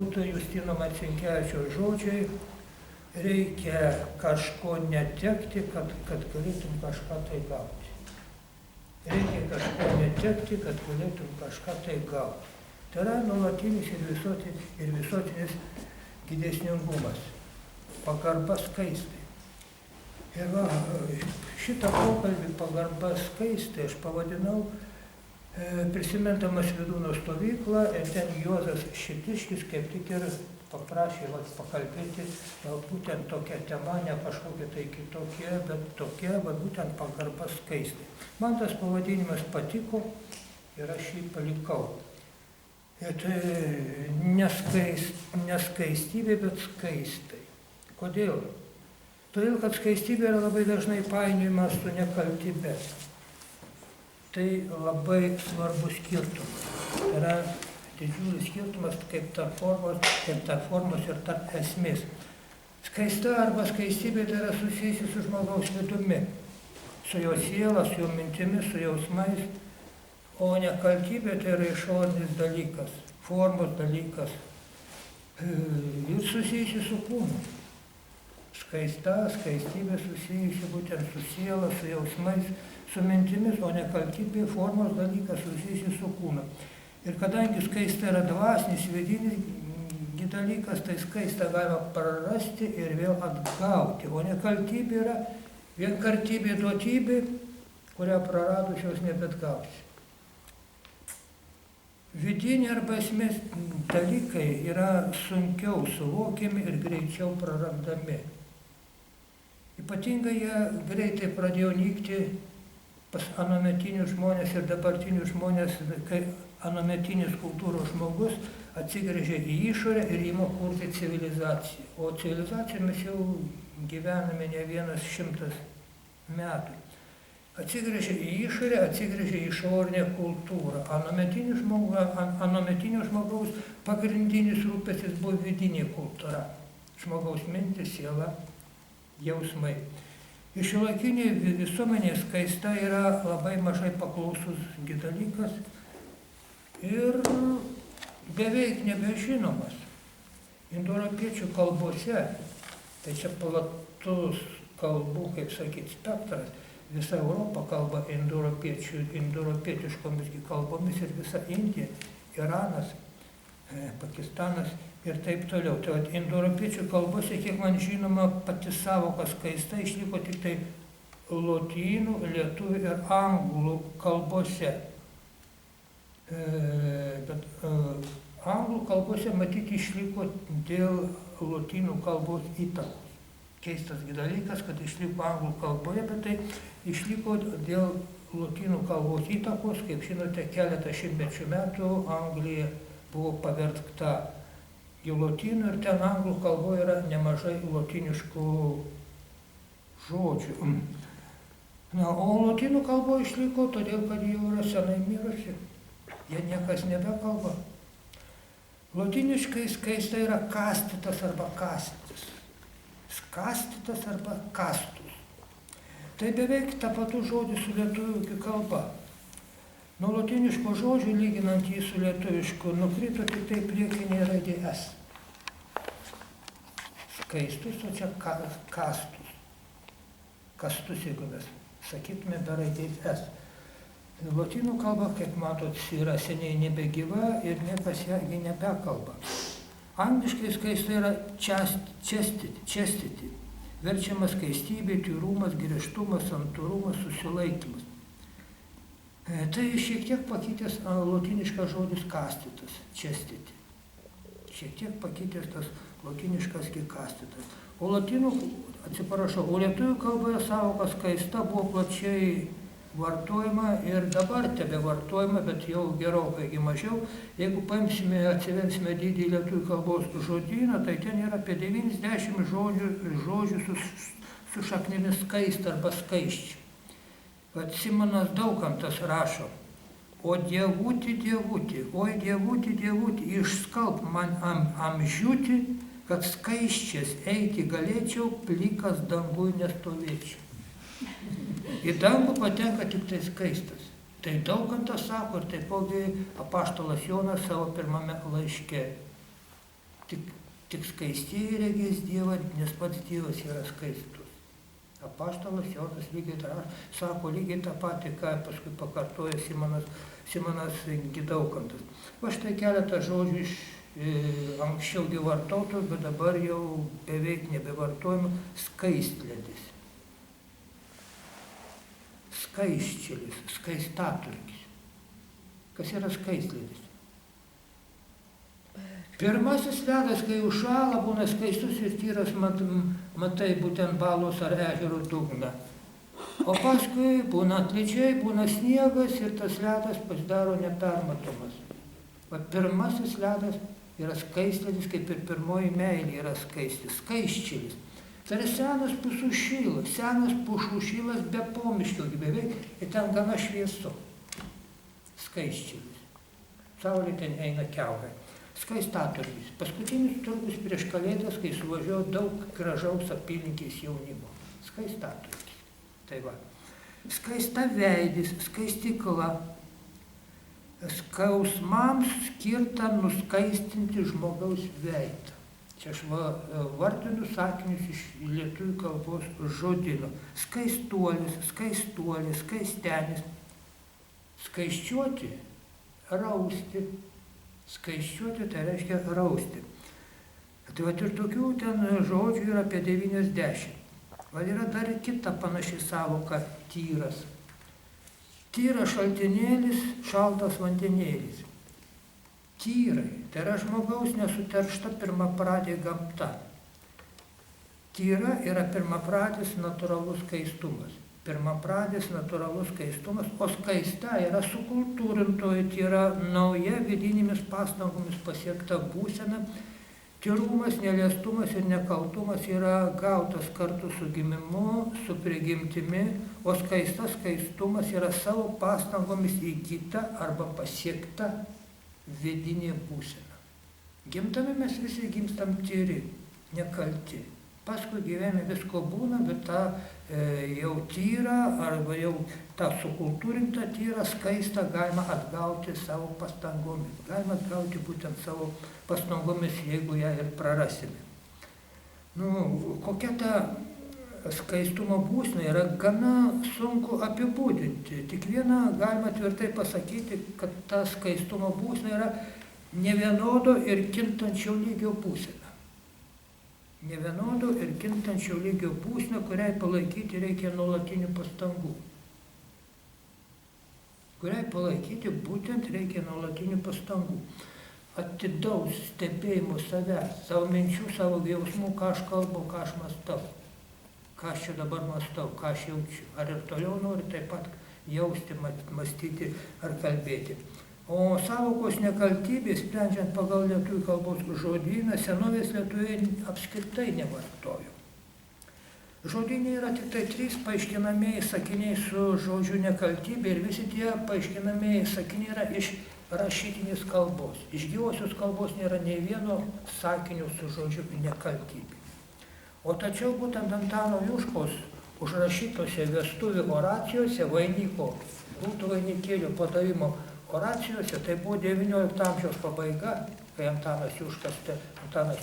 Justino Marcinkevičiaus žodžiai: reikia kažko netekti, kad galėtum kažką tai gauti. Reikia kažko netekti, kad galėtum kažką tai gauti. Tai yra nuolatinis ir visuotinis dėsningumas, pagarba skaistai. Ir va, šitą pokalbį pagarba skaistai aš pavadinau prisimindamas Vydūno stovyklą, ir ten Juozas Šitiškis kaip tik ir paprašė pakalbėti būtent tokia tema, ne kažkokia tai kitokia, bet tokia, būtent pagarba skaistai. Man tas pavadinimas patiko ir aš jį palikau. Ir tai neskaistybė, bet skaistai. Kodėl? Todėl, kad skaistybė yra labai dažnai painiojama su nekaltybe. Tai labai svarbus skirtumas. Tai yra didžiulis skirtumas kaip tarp formos ir tarp esmės. Skaista arba skaistybė tai yra susijusi su žmogaus vidumi, su jo siela, su jo mintimis, su jausmais, o nekaltybė tai yra išorinis dalykas, formos dalykas ir susijusi su kūnu. Skaistybė susijusi būtent su siela, su jausmais, su mintimis, o nekaltybė formos dalykas susijusi su kūnu. Ir kadangi skaista yra dvasinis, vidinis dalykas, tai skaistą galima prarasti ir vėl atgauti, o nekaltybė yra vienkartybė duotybė, kurią praradus jos nebetgausi. Vidiniai arba esmės dalykai yra sunkiau suvokiami ir greičiau prarandami. Ypatingai jie greitai pradėjo nykti pas anometinius žmonės ir dabartinius žmonės, kai anometinis kultūros žmogus atsigręžė į išorę ir ima kurti civilizaciją. O civilizaciją mes jau gyvename ne 100 metų. Atsigręžė į išorę, atsigręžė į išorinę kultūrą. Anometinio žmogaus pagrindinis rūpestis buvo vidinė kultūra. Žmogaus mintis, siela, jausmai. Ir šiuolaikinė visuomenė skaista yra labai mažai paklausus dalykas ir beveik nebežinomas. Indoeuropiečių kalbose, tai čia platus kalbų, kaip sakyti, spektras, visa Europa kalba indoeuropietiškomis kalbomis ir visa Indija, Iranas, Pakistanas ir taip toliau. Tai indoeuropiečių kalbose, kiek man žinoma, pati sąvoka skaista išliko tik tai lotynų, lietuvių ir anglų kalbose. Bet anglų kalbose matyti išliko dėl lotynų kalbos įtakos. Keistas dalykas, kad išliko anglų kalboje, bet tai išliko dėl lotynų kalbos įtakos. Kaip žinote, keletą šimtmečių metų Anglija buvo pavergta į lotynų ir ten anglų kalboje yra nemažai lotyniškų žodžių. O lotynų kalboje išliko todėl, kad jau yra senai mirusi. Jie niekas nebekalba. Lotyniškai skaista yra kastitas arba kastis. Skastitas arba kastus. Tai beveik tapatus žodis su lietuvių kalba. Nuo lotyniško žodžio, lyginant jį su lietuvišku, nukrito tik tai priekinė raidė S. Skaistus, o čia kastus. Kastus, jeigu mes sakytume be raidės S. Lotynų kalba, kaip matot, yra seniai nebegyva ir niekas ją nebekalba. Angliškai skaista yra chastity, verčiamas skaistybė, tyrumas, griežtumas, santūrumas, susilaikymas. Tai šiek tiek pakitęs lotyniškas žodis kastitas, chastity. Šiek tiek pakitęs tas lotyniškas kastitas. O lietuvių kalboje sąvoka skaista buvo plačiai vartojama ir dabar tebevartojama, bet jau gerokai mažiau. Jeigu atsiversime didįjį lietuvių kalbos žodyną, tai ten yra apie 90 žodžių su šaknimis skaista arba skaisčiai. Vat Simonas Daukantas rašo: o dievuti, dievuti, oi dievuti, dievuti, išskalb man amžiūti, kad skaisčias eiti galėčiau, plikas dangui nestovėčiau. Į dangų patenka tik tai skaistas. Tai Daukantas sako ir taipogi apaštalas Jonas savo pirmame laiške. tik skaistieji regės Dievą, nes pats Dievas yra skaistus. Apaštalas Jonas sako lygiai tą patį, ką paskui pakartoja Simonas Gidaukantas. Va štai keletą žodžių iš anksčiau vartotų, bet dabar jau beveik nebevartojama. Skaistledis, skaistčelis, skaistaturkis. Kas yra skaistledis? Pirmasis ledas, kai užšąla, būna skaistus ir tyras, matai būtent balos ar ežero dugną. O paskui būna atlyčiai, būna sniegas ir tas ledas pasidaro nepermatomas. O pirmasis ledas yra skaistledis, kaip ir pirmoji meilė yra skaistčelis. Tai yra senas pušų šylas be pomiškio beveik ir ten gana šviesu. Skaistčelis. Saulė ten eina kiaurai. Skaistaturkis. Paskutinis turgus prieš Kalėdas, kai suvažiuoja daug gražaus apylinkės jaunimo. Skaistaturkis. Tai va. Skaistaveidis, skaistikla. Skausmams skirta nuskaistinti žmogaus veidą. Čia aš vardinu sakinius iš lietuvių kalbos žodyno. Skaistuolis, skaistuolė, skaistenis. Skaičiuoti, rausti. Skaičiuoti tai reiškia rausti. Tai va ir tokių ten žodžių yra apie 90. Va yra dar kita panaši savoka – tyras. Tyras šaltinėlis, šaltas vandenėlis. Tyrai, tai yra žmogaus nesuteršta pirmapradė gamta. Tyra yra pirmapradis natūralus skaistumas. Pirmapradis natūralus skaistumas, o skaista yra sukultūrintoji, tai yra nauja vidinėmis pastangomis pasiekta būsena. Tyrumas, neliestumas ir nekaltumas yra gautas kartu su gimimu, su prigimtimi, o skaistumas yra savo pastangomis įgyta arba pasiekta vidinė būsena. Gimtami mes visi gimstam tyri, nekalti. Paskui gyvenime visko būna, bet tą jau tyrą arba jau tą sukultūrintą tyrą, skaistą galima atgauti savo pastangomis. Galima atgauti būtent savo pastangomis, jeigu ją ir prarasime. Kokia ta skaistumo būsena yra gana sunku apibūdinti. Tik vieną galima tvirtai pasakyti, kad ta skaistumo būsena yra nevienodo ir kintančio lygio būsena. Nevienodo ir kintančio lygio būsena, kuriai palaikyti reikia nuolatinių pastangų. Kuriai palaikyti būtent reikia nuolatinių pastangų. Atidaus stebėjimo savęs, savo minčių, savo jausmų, ką aš kalbu, ką aš mąstau. Ką aš čia dabar mąstau, ką aš jaučiu. Ar ir toliau noriu taip pat jausti, mąstyti ar kalbėti. O sąvokos nekaltybė, sprendžiant pagal lietuvių kalbos žodyną, senovės lietuviai apskritai nevartojo. Žodyne yra tik tai 3 paaiškinamieji sakiniai su žodžiu nekaltybė ir visi tie paaiškinamieji sakiniai yra iš rašytinės kalbos. Iš gyvosios kalbos nėra nei vieno sakinio su žodžiu nekaltybė. O tačiau būtent Antano Juškos užrašytose vestuvių oracijose, vainiko, rūtų vainikėlių padavimo oracijose, tai buvo 19 amžiaus pabaiga, kai Antanas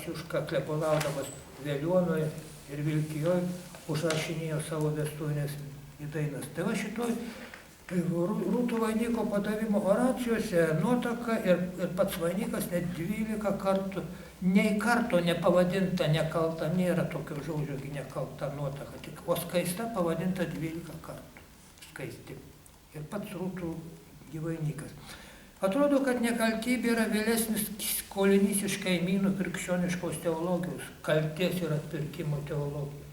Juška klebonaudamas Veliuonoje ir Vilkijoje užrašinėjo savo vestuvinės dainas. Tai va šitoj rūtų vainiko padavimo oracijose nuotaka ir pats vainikas net 12 kartų, nei karto nepavadinta nekalta, nėra tokio žodžio nekalta nuotaka, o skaista pavadinta 12 kartų. Skaisti. Ir pats rūtų vainikas. Atrodo, kad nekaltybė yra vėlesnis skolinys iš kaimynų krikščioniškos teologijos, kaltės ir atpirkimo teologijos.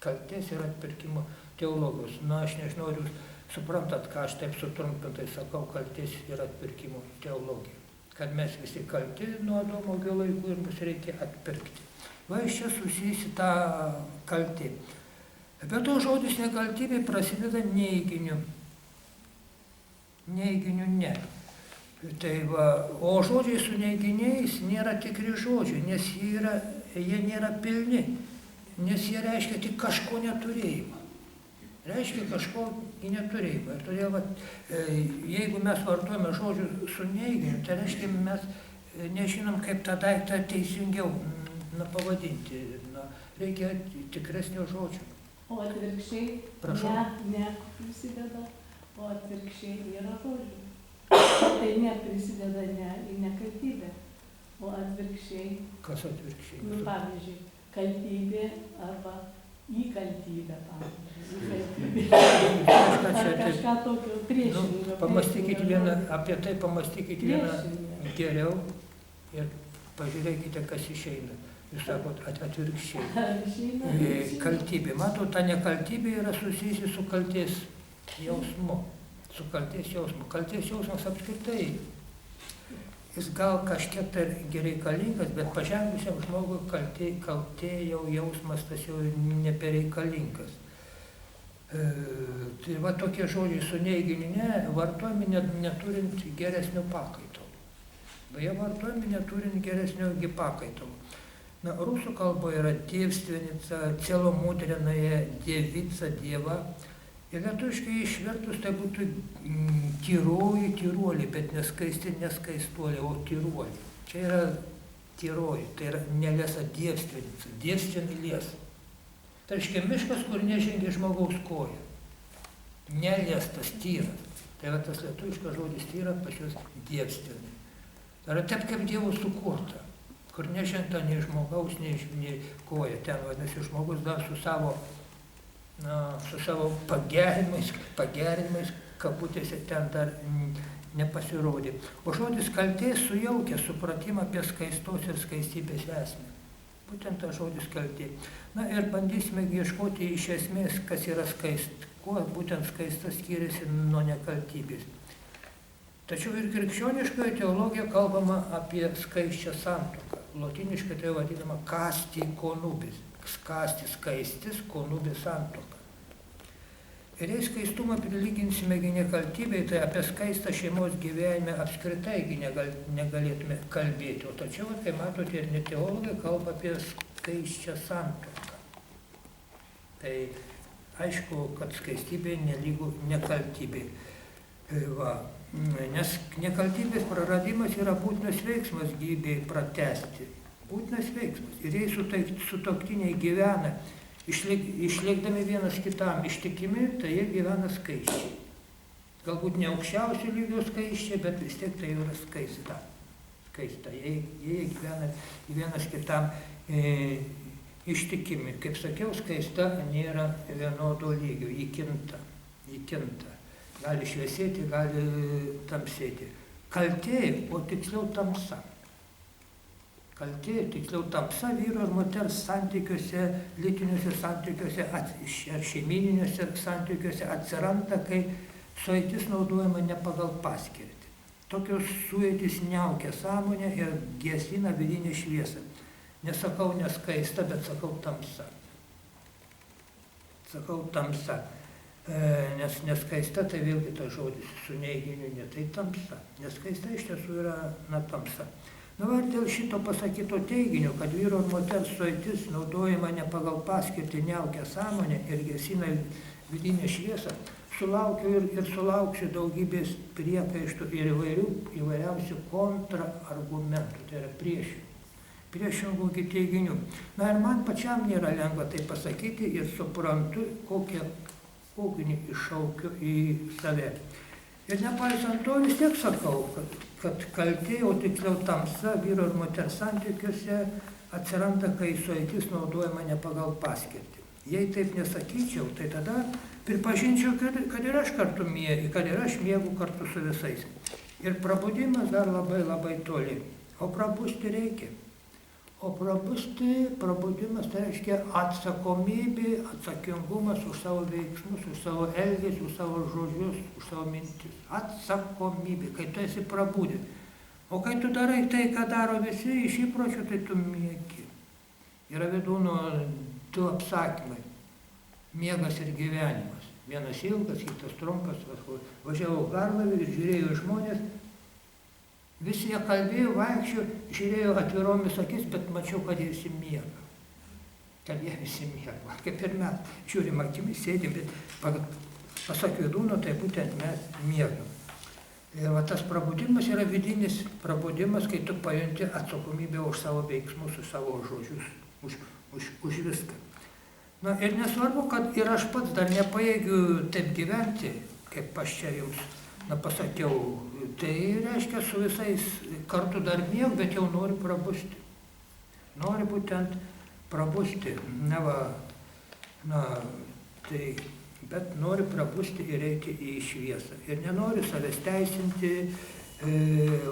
Kaltės ir atpirkimo teologijos. Aš nežinau, ar jūs suprantat, ką aš taip sutrumpintai sakau, kaltės ir atpirkimo teologija. Kad mes visi kalti nuo Adomo laikų ir mus reikia atpirkti. Va, iš čia susijusi tą kaltį. Bet to žodis nekaltybė prasideda neiginiu. Neiginiu ne. Tai va, o žodžiai su neiginiais nėra tikri žodžiai, nes jie nėra pilni, nes jie reiškia tik kažko neturėjimą. Reiškia kažko neturėjimą. Ir todėl, jeigu mes vartojame žodžius su neiginiu, tai reiškia mes nežinom, kaip tą daiktą teisingiau pavadinti. Reikia tikresnio žodžio. O atvirkščiai, Prašau. ne prisideda, o atvirkščiai yra žodžių. Tai neprisideda ne į nekaltybę, o atvirkščiai. Kas atvirkščiai? Pavyzdžiui, kaltybė arba įkaltybė, pavyzdžiui. Ar kažką tokio priešingo. Apie tai pamastykit vieną geriau ir pažiūrėkite, kas išeina. Jūs sakot atvirkščiai. Kaltybė. Matot, ta nekaltybė yra susijusi su kaltės jausmu. Su kaltės jausmu. Kaltės jausmas apskritai. Jis gal kažkiek tai reikalingas, bet pažengusiam žmogui kaltė jau jausmas tas jau nebereikalingas. Tai va tokie žodžiai su neiginiu vartojami neturint geresnio pakaitalo. Beje, vartojami neturint geresnio pakaitalo. Rusų kalboje yra dievstvenica, celomudrinaja, dievica, dieva. Ir lietuviškai išvertus tai būtų tyroji, tyruolė, bet neskaisti, neskaistuolė, o tyruolė. Čia yra tyroji, tai yra nelesa dievstvenica, dievstvenį lies. Tai reiškia miškas, kur nežengia žmogaus koja. Neliestas, tyras. Tai yra tas lietuviškas žodis tyra, pas juos dievstvenį. Tai yra taip kaip Dievo sukurta, kur nežengta nei žmogaus, nei koja. Ten vadinasi žmogus dar su savo pagerinimais, kabutėse ten dar nepasirodė. O žodis kaltė sujaukia supratimą apie skaistos ir skaistybės esmę. Būtent tas žodis kaltė. Ir bandysime ieškoti iš esmės, kas yra kuo būtent skaistas skiriasi nuo nekaltybės. Tačiau ir krikščioniškoje teologijoje kalbama apie skaisčią santuoką. Lotyniškai tai vadinama kasti konubis. Skasti skaistis, konubė santuoka. Ir jei skaistumą prilyginsime nekaltybei, tai apie skaistą šeimos gyvenime apskritai negalėtume kalbėti. O tačiau, kai matote, ir ne teologai kalba apie skaisčią santuoką. Tai aišku, kad skaistybė nelygu nekaltybei. Nes nekaltybės praradimas yra būtinas veiksmas gyvybei pratęsti. Būtinas veiksmas. Ir jei sutuoktiniai gyvena, išliekdami vienas kitam ištikimi, tai jie gyvena skaisčiai. Galbūt ne aukščiausio lygio skaisčiai, bet vis tiek tai yra skaista. Jie gyvena vienas kitam ištikimi. Kaip sakiau, skaista nėra vienodo lygio, ji kinta. Gali šviesėti, gali tamsėti. Kaltė, o tiksliau tamsa. Kaltė, tiksliau tamsa vyro ir moters santykiuose, lytiniuose santykiuose ar šeimyniniuose santykiuose atsiranda, kai sueitis naudojama ne pagal paskirtį. Tokios sueitis niaukia sąmonę ir gesina vidinę šviesą. Nesakau neskaista, bet sakau tamsa. Nes neskaista tai vėlgi tas žodis su neiginiu, ne tai tamsa. Neskaista iš tiesų yra tamsa. Ir dėl šito pasakyto teiginio, kad vyro ir moters sueitis naudojama ne pagal paskirtį niaukia sąmonę ir gesina vidinę šviesą, sulaukiu ir sulauksiu daugybės priekaištų ir įvairiausių kontraargumentų, tai yra priešingų teiginių. Ir man pačiam nėra lengva tai pasakyti ir suprantu, kokią ugnį iššaukiu į save. Ir nepaisant to vis tiek sakau, kad kaltė, o tiksliau tamsa vyro ir moters santykiuose atsiranda, kai sueitis naudojama ne pagal paskirtį. Jei taip nesakyčiau, tai tada pripažinčiau, kad ir aš miegu kartu su visais. Ir prabudimas dar labai toli. O prabusti reikia. O prabudimas tai reiškia atsakomybė, atsakingumas už savo veiksmus, už savo elgesį, už savo žodžius, už savo mintis. Atsakomybė, kai tu esi prabudęs. O kai tu darai tai, ką daro visi iš įpročio, tai tu miegi. Yra Vydūno 2 apsakymai. Miegas ir gyvenimas. Vienas ilgas, kitas trumpas. Važiavau garlaivį ir žiūrėjau žmonės. Visi jie kalbėjo, vaikščiojo, žiūrėjo atviromis akis, bet mačiau, kad jie visi miega. Kad jie visi miega. Kaip ir mes žiūrim akimis, sėdim, bet pasak Vydūno, tai būtent mes miegam. Ir va, tas prabudimas yra vidinis prabudimas, kai tu pajunti atsakomybę už savo veiksmus, už savo žodžius, už viską. Na ir nesvarbu, kad ir aš pats dar nepajėgiu taip gyventi, kaip aš čia jums pasakiau. Tai reiškia, su visais kartu dar miegu, bet jau noriu prabusti. Noriu būtent prabusti. Bet noriu prabusti ir eiti į šviesą. Ir nenoriu savęs teisinti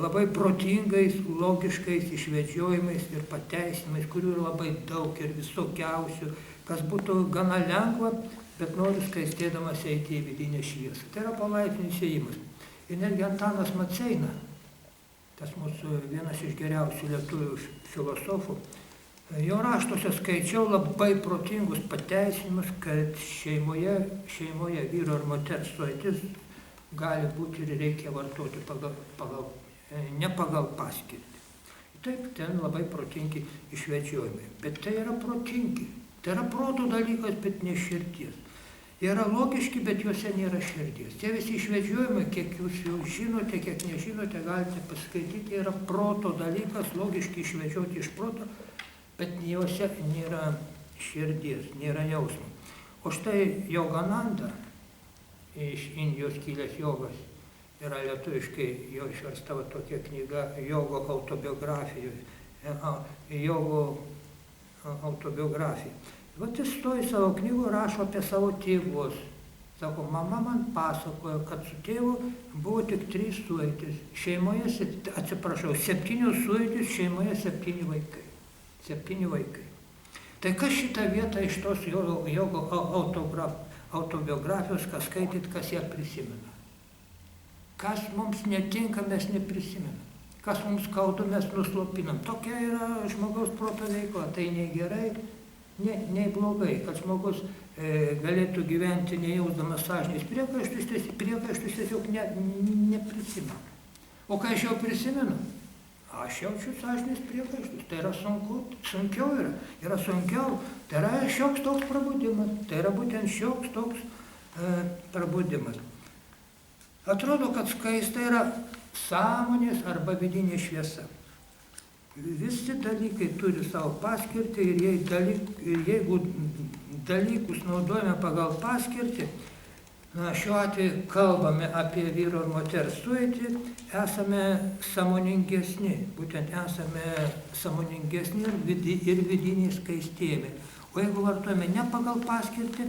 labai protingais, logiškais išvedžiojimais ir pateisinimais, kurių yra labai daug ir visokiausių, kas būtų gana lengva, bet noriu skaistėdamas eiti į vidinę šviesą. Tai yra palaipsninis ėjimas. Ir netgi Antanas Maceina, tas mūsų vienas iš geriausių lietuvių filosofų, jo raštuose skaičiau labai protingus pateisinimus, kad šeimoje vyro ir moters sueitis gali būti ir reikia vartoti ne pagal paskirtį. Taip, ten labai protingi išvedžiojimai. Bet tai yra protingi. Tai yra proto dalykas, bet ne širdies. Jie yra logiški, bet juose nėra širdies. Tie visi išvedžiojimai, kiek jūs jau žinote, kiek nežinote, galite paskaityti, yra proto dalykas, logiški išvedžioti iš proto, bet juose nėra širdies, nėra jausmo. O štai Yogananda, iš Indijos kilęs jogas, yra lietuviškai jo išversta tokia knyga Jogo autobiografija. Vat jis savo knygų rašo apie savo tėvus. Sako, mama man pasakojo, kad su tėvu buvo tik 3 sueitis. Šeimoje, 7 sueitis, šeimoje 7 vaikai. 7 vaikai. Tai kas šitą vietą iš tos jogo autobiografijos, kas skaityt, kas ją prisimena? Kas mums netinka, mes neprisimenam. Kas mums skaudu, mes nuslopinam. Tokia yra žmogaus proto veikla. Tai nei gerai, nei blogai, kad žmogus galėtų gyventi nejausdamas sąžinės priekaištus tiesiog neprisimenu. O kai aš jau prisimenu, aš jaučiu sąžinės priekaištus. Tai yra sunkiau yra sunkiau. Tai yra šioks toks prabudimas. Tai yra būtent šioks toks prabudimas. Atrodo, kad skaista yra sąmonės arba vidinė šviesa. Visi dalykai turi savo paskirtį ir jeigu dalykus naudojame pagal paskirtį, šiuo atveju kalbame apie vyro ir moters sueitį, esame sąmoningesni, būtent esame sąmoningesni ir vidiniai skaistėjami. O jeigu vartojame ne pagal paskirtį,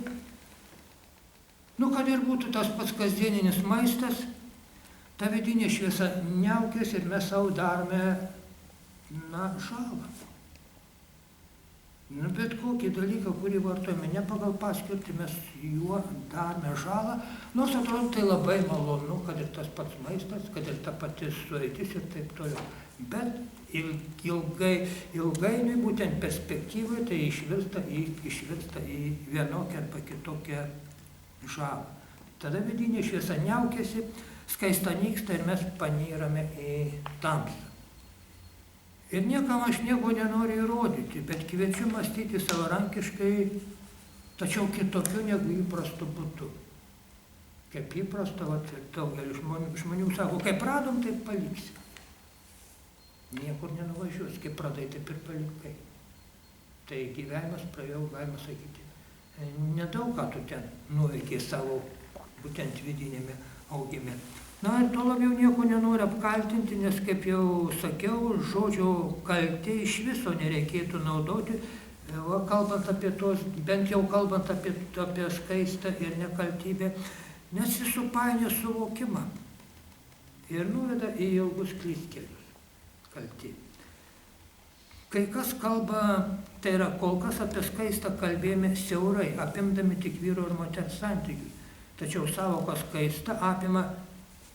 kad ir būtų tas pats kasdieninis maistas, ta vidinė šviesa niaukės ir mes savo darome žalą. Bet kokį dalyką, kurį vartojame ne pagal paskirtį, mes juo darome žalą, nors atrodo tai labai malonu, kad ir tas pats maistas, kad ir ta pati sueitis ir taip toliau. Bet ilgainiui būtent perspektyvoje tai išvirsta į vienokią arba kitokią žalą. Tada vidinė šviesa niaukėsi, skaista nyksta ir mes panyrame į tamsą. Ir niekam aš nieko nenoriu įrodyti, bet kviečiu mąstyti savarankiškai, tačiau kitokiu negu įprastu būdu. Kaip įprasta, ir daugelis žmonių sako, kaip radom, taip paliksim. Niekur nenuvažiuos, kaip radai, taip ir palikai. Tai gyvenimas praėjau, galima sakyti, nedaug ką tu ten nuveikė savo būtent vidinėme augime. Ir to labiau nieko nenoriu apkaltinti, nes, kaip jau sakiau, žodžio kaltė iš viso nereikėtų naudoti, kalbant apie tos, bent jau kalbant apie skaistą ir nekaltybę, nes jis supainioja suvokimą ir nuveda į ilgus klystkelius kaltė. Kai kas kalba, tai yra kol kas apie skaistą kalbėjome siaurai, apimdami tik vyro ir moters santykius, tačiau sąvoka skaista apima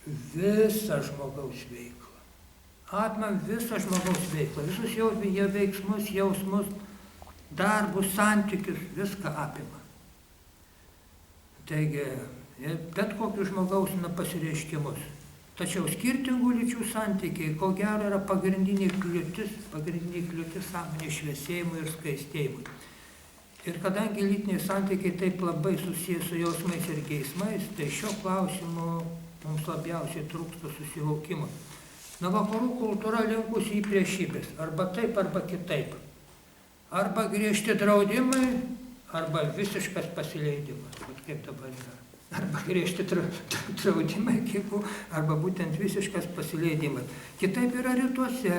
visą žmogaus veiklą. Apima visą žmogaus veiklą, visus jo veiksmus, jausmus, darbus, santykius, viską apima. Taigi, bet kokius žmogaus pasireiškimus. Tačiau skirtingų lyčių santykiai, ko gero, yra pagrindinė kliūtis sąmonės šviesėjimui ir skaistėjimui. Ir kadangi lytiniai santykiai taip labai susijęs su jausmais ir geismais, tai šio klausimu mums labiausiai trūksta susivokimo. Na, vakarų kultūra linkusi į priešybės, arba taip, arba kitaip. Arba griežti draudimai, arba visiškas pasileidimas, kaip dabar yra. Arba griežti draudimai, arba būtent visiškas pasileidimas. Kitaip yra rytuose,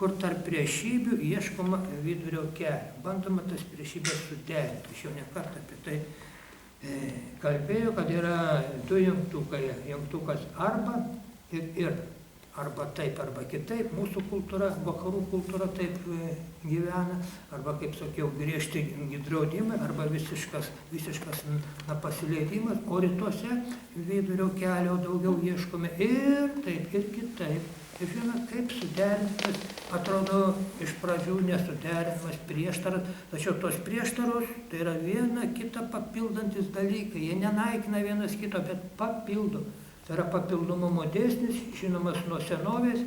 kur tarp priešybių ieškoma vidurio kelio. Bandoma tas priešybės suderinti. Aš jau ne kartą apie tai kalbėjau, kad yra du jungtukai. Jungtukas arba ir. Arba taip, arba kitaip. Mūsų kultūra, vakarų kultūra taip gyvena. Arba, kaip sakiau, griežti draudimai, arba visiškas pasileidimas. O rytuose vidurio kelio daugiau ieškome ir taip, ir kitaip. Ir žinoma, kaip suderintas, atrodo iš pradžių nesuderinamas prieštaras, tačiau tos prieštaros tai yra viena kita papildantis dalykai. Jie nenaikina vienas kito, bet papildo. Tai yra papildomumo dėsnis, žinomas nuo senovės,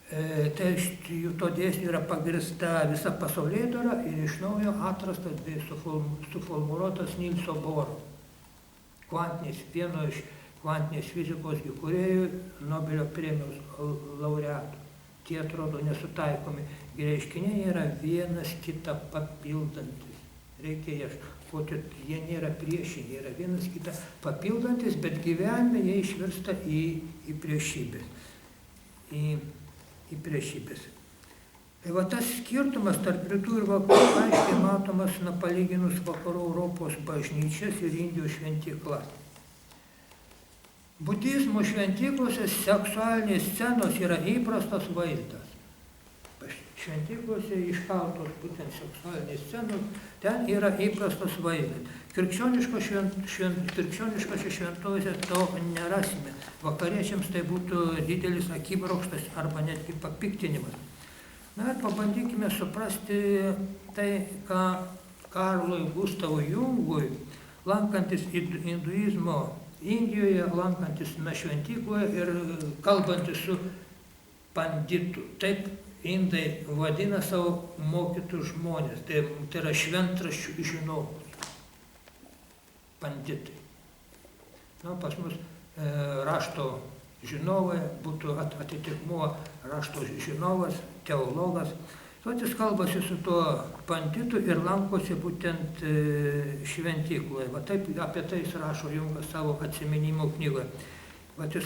tai to dėsnių yra pagrįsta visa pasaulėdara ir iš naujo atrastas bei suformuluotas Nilso Boro, vieno iš kvantinės fizikos įkūrėjų, Nobelio premijos laureatų. Tie atrodo nesutaikomi reiškiniai yra vienas kitą papildantis. Reikia ieškoti, jie nėra priešiniai, yra vienas kitą papildantis, bet gyvenime jie išvirsta į priešybės. Į priešybės. Tai va tas skirtumas tarp rytų ir vakarų aiškiai matomas palyginus vakarų Europos bažnyčias ir Indijos šventyklas. Budizmo šventyklose seksualinės scenos yra įprastas vaizdas. Šventyklose iškaltos būtent seksualinės scenos, ten yra įprastas vaizdas. Krikščioniškose šventovėse to nerasime. Vakariečiams tai būtų didelis akibrokštas arba netgi papiktinimas. Na ir pabandykime suprasti tai, ką Karlui Gustavui Jungui, lankantis hinduizmo Indijoje, lankantis šventykloje ir kalbantis su panditu. Taip indai vadina savo mokytus žmonės, tai yra šventraščių žinovus, panditai. Na, pas mus rašto žinovai būtų atitikmuo rašto žinovas, teologas. Jis kalbasi su tuo panditu ir lankosi būtent šventykloje. Va taip apie tai jis rašo Jungas savo atsiminimų knygoje. Va jis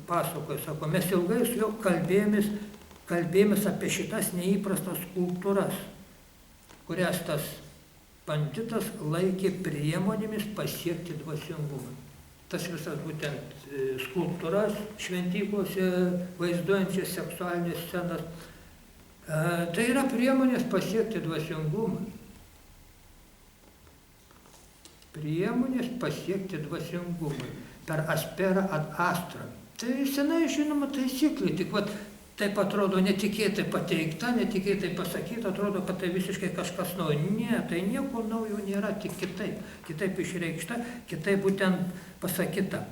pasakoja, sako, mes ilgai su juo kalbėjomės apie šitas neįprastas kultūras, kurias tas panditas laikė priemonėmis pasiekti dvasingumą. Tas visas būtent skulptūras šventyklose vaizduojančias seksualinės scenas. Tai yra priemonės pasiekti dvasingumą. Priemonės pasiekti dvasingumą per asperą ad astra. Tai senai žinoma taisyklė, tik taip atrodo netikėtai pateikta, netikėtai pasakyta, atrodo, kad tai visiškai kažkas naujo. Ne, tai nieko naujo nėra, tik kitaip išreikšta, kitaip būtent pasakyta.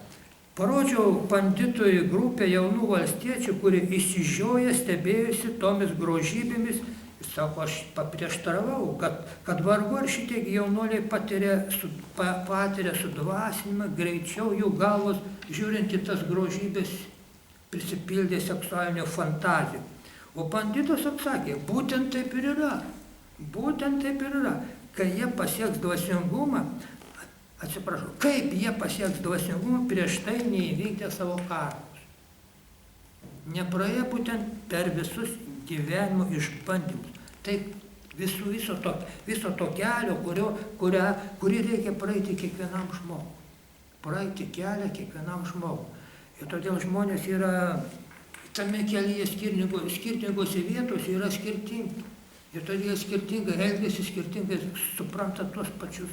Parodžiau panditui grupę jaunų valstiečių, kuri išsižioja stebėjusi tomis grožybėmis. Jis sako, aš paprieštaravau, kad vargu ar šitie jaunuoliai patiria sudvasinimą, greičiau jų galvos, žiūrint į tas grožybės, prisipildė seksualinio fantazijų. O panditas atsakė, būtent taip ir yra. Būtent taip ir yra. Kai jie pasieks dvasingumą, kaip jie pasieks dvasingumą prieš tai neįvykdė savo karus. Nepraėjo būtent per visus gyvenimo išbandymus. Tai viso to kelio, kurį reikia praeiti kiekvienam žmogui. Praeiti kelią kiekvienam žmogui. Ir todėl žmonės yra tame kelyje skirtingose vietose yra skirtingi. Ir todėl skirtingai elgiasi, skirtingai supranta tuos pačius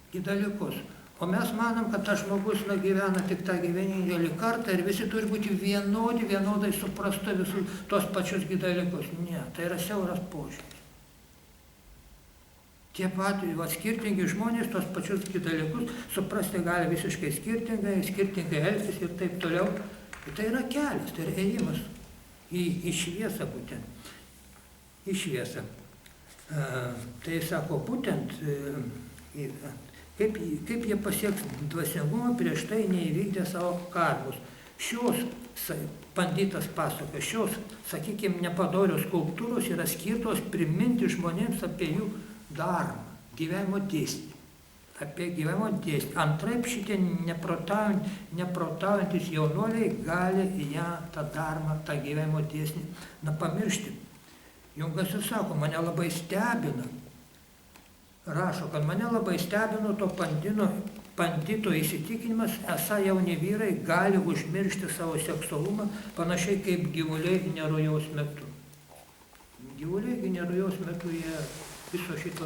dalykus. O mes manom, kad tas žmogus gyvena tik tą vienintelį kartą ir visi turi būti vienodai suprasta visus tos pačius dalykus. Ne, tai yra siauras požiūris. Tie patys skirtingi žmonės tos pačius dalykus suprasti gali visiškai skirtingai elgtis ir taip toliau. Ir tai yra kelias, tai yra ėjimas į šviesą būtent. Į šviesą. Tai sako būtent kaip jie pasieks dvasingumą prieš tai neįvykdė savo karus. Šios, panditas pasakoja, šios, sakykime, nepadorios skulptūros yra skirtos priminti žmonėms apie jų darbą, gyvenimo dėsnį. Apie gyvenimo dėsnį. Antraip šitie neprotaujantis jaunuoliai gali ją, tą darbą, tą gyvenimo dėsnį, pamiršti. Jungas ir sako, mane labai stebina. Rašo, kad mane labai stebino to pandito įsitikinimas, esą jauni vyrai gali užmiršti savo seksualumą, panašiai kaip gyvuliai nerojaus metu. Gyvuliai nerojaus metu jie viso šito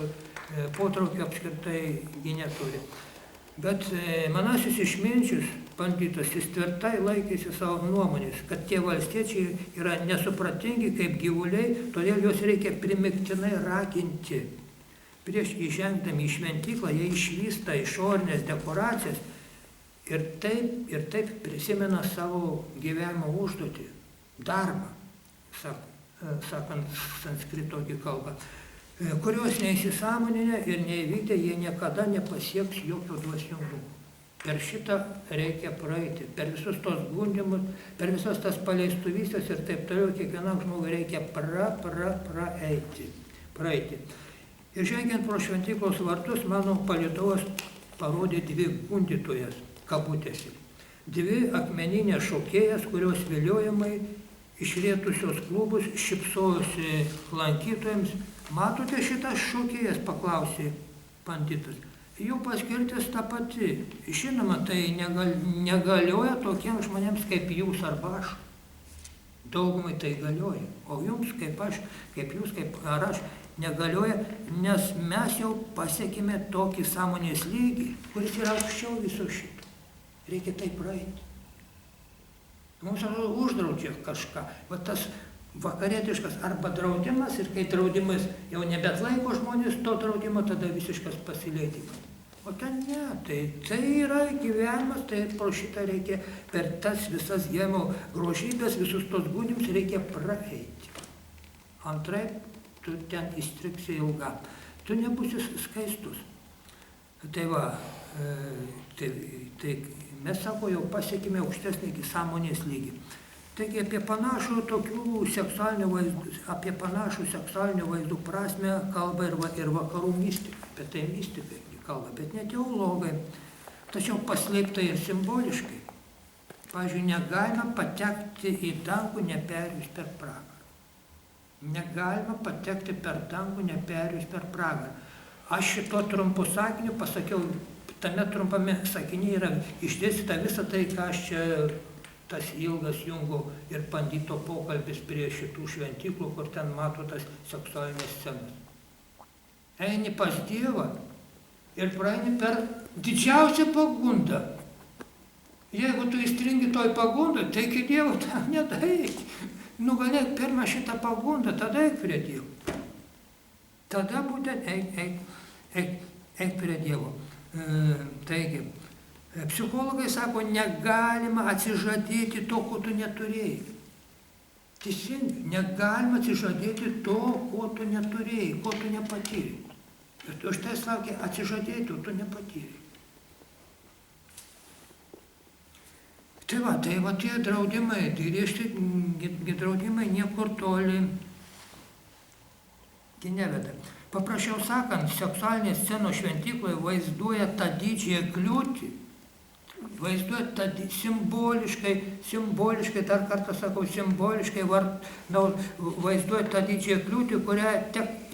potraukio apskritai jie neturi. Bet manasis išminčius panditas, jis tvirtai laikėsi savo nuomonės, kad tie valstiečiai yra nesupratingi kaip gyvuliai, todėl juos reikia primiktinai raginti. Prieš įžengdami į šventyklą jie išvysta išorinės dekoracijas ir taip prisimena savo gyvenimo užduotį, darbą, sakant sanskrito kalbą, kurios neįsisąmoninę ir neįvykdę jie niekada nepasieks jokio dvasingumo. Per šitą reikia praeiti, per visus tos gundymus, per visas tas paleistuvystės ir taip toliau, kiekvienam žmogui reikia praeiti. Ir žengiant pro šventyklos vartus, mano palydovas parodė dvi gundytojas, kabutėse. Dvi akmeninės šokėjas, kurios viliojamai išrietusios klubus šypsojosi lankytojams. Matote šitas šokėjas, paklausė panditas. Jų paskirtis ta pati. Žinoma, tai negalioja tokiems žmonėms kaip jūs arba aš. Daugumai tai galioja. O jums, kaip aš, kaip jūs, kaip ar aš, negalioja, nes mes jau pasiekime tokį sąmonės lygį, kuris yra aukščiau viso šito. Reikia tai praeiti. Mums uždraudžia kažką. Va tas vakarietiškas arba draudimas, ir kai draudimas jau nebetlaiko žmonės to draudimo, tada visiškas pasileidimas. O ten ne, tai yra gyvenimas, tai pro šitą reikia per tas visas gyvenimo grožybės, visus tos gundymus reikia praeiti. Antraip, tu ten įstriksi ilgam. Tu nebūsi skaistus. Tai va, tai mes, sako, jau pasiekime aukštesnį iki sąmonės lygį. Taigi apie panašų seksualinių vaizdų prasme kalba ir vakarų mistika. Apie tai mistikai kalba, bet ne teologai. Tačiau paslėptai ir simboliškai. Pavyzdžiui, negalima patekti į dangų neperėjus per pragarą. Negalima patekti per dangų neperėjus per pragarą. Aš šito trumpu sakiniu pasakiau, tame trumpame sakinyje yra išdėstyta visą tai, ką aš čia, tas ilgas Jungo ir pandito pokalbis prie šitų šventyklų, kur ten mato tas seksualinės scenas. Eini pas Dievą ir praeini per didžiausią pagundą. Jeigu tu įstringi toj pagundai, tai iki Dievo ten nedaeik. Nugalėk pirmą šitą pagundą, tada eik prie Dievo. Tada būtent eik prie Dievo. Taigi, psichologai sako, negalima atsižadėti to, ko tu neturėjai. Teisingai, negalima atsižadėti to, ko tu neturėjai, ko tu nepatyrei. Ir už tai laukia atsižadėti, o tu nepatyrei. Tai va tie draudimai, tai griežti draudimai niekur toli neveda. Paprasčiau sakant, seksualinės scenos šventykloje vaizduoja tą didžiąją kliūtį, vaizduoja tą simboliškai, dar kartą sakau, simboliškai vaizduoja tą didžiąją kliūtį, kurią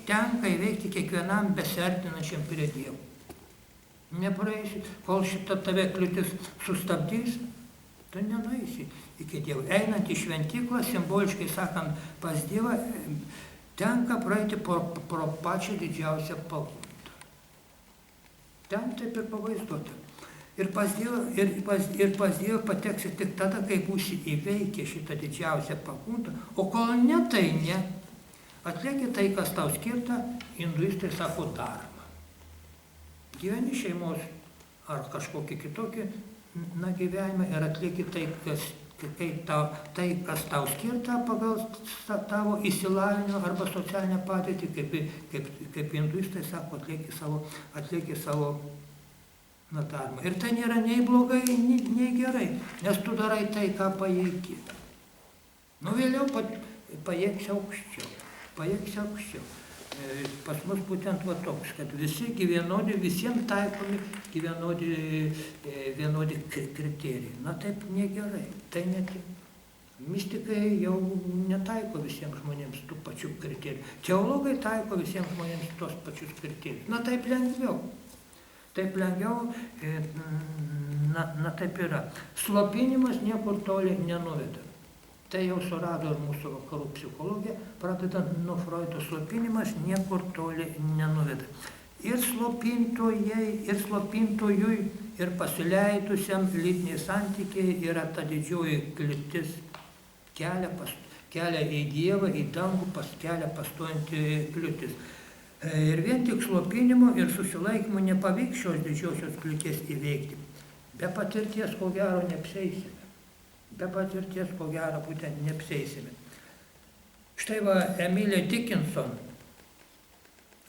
tenka įveikti kiekvienam besiartinančiam prie Dievo. Nepraeisi, kol šita tave kliūtis sustabdys, tu nenueisi iki Dievo. Einant į šventyklą, simboliškai sakant, pas Dievą, tenka praeiti pro pačią didžiausią pagundą. Ten taip ir pavaizduota. Ir pas Dievą pateksi tik tada, kai būsi įveikę šitą didžiausią pagundą, o kol ne, tai ne. Atlieki tai, kas tau skirta, hinduistai sako dharma. Gyveni šeimos ar kažkokį kitokį gyvenimą ir atlieki tai, kas tau skirta pagal tavo išsilavinimą arba socialinę patirtį, kaip hinduistai sako, atlieki savo notavimu. Ir tai nėra nei blogai, nei gerai, nes tu darai tai, ką pajėgi. Nu vėliau pajėgsi aukščiau, Pas mus būtent va toks, kad visi vienodi, visiems taikomi vienodi kriterijai. Na taip negerai, tai netinka. Mistikai jau netaiko visiems žmonėms tų pačių kriterijų. Teologai taiko visiems žmonėms tos pačius kriterijus. Na taip lengviau. Taip yra. Slopinimas niekur toli nenuveda. Tai jau surado ir mūsų vakarų psichologija, pradedant nuo Freudo, slopinimas niekur toli nenuveda. Ir slopintojai, ir slopintojui, ir pasileidusiam lytiniai santykiai yra ta didžioji kliūtis, kelią į Dievą, į dangų, kelią pastojanti kliūtis. Ir vien tik slopinimo ir susilaikymo nepavyks šios didžiosios kliūties įveikti. Be patirties, ko gero, neapsieisime. Būtent neapsieisime. Štai va, Emilija Dickinson,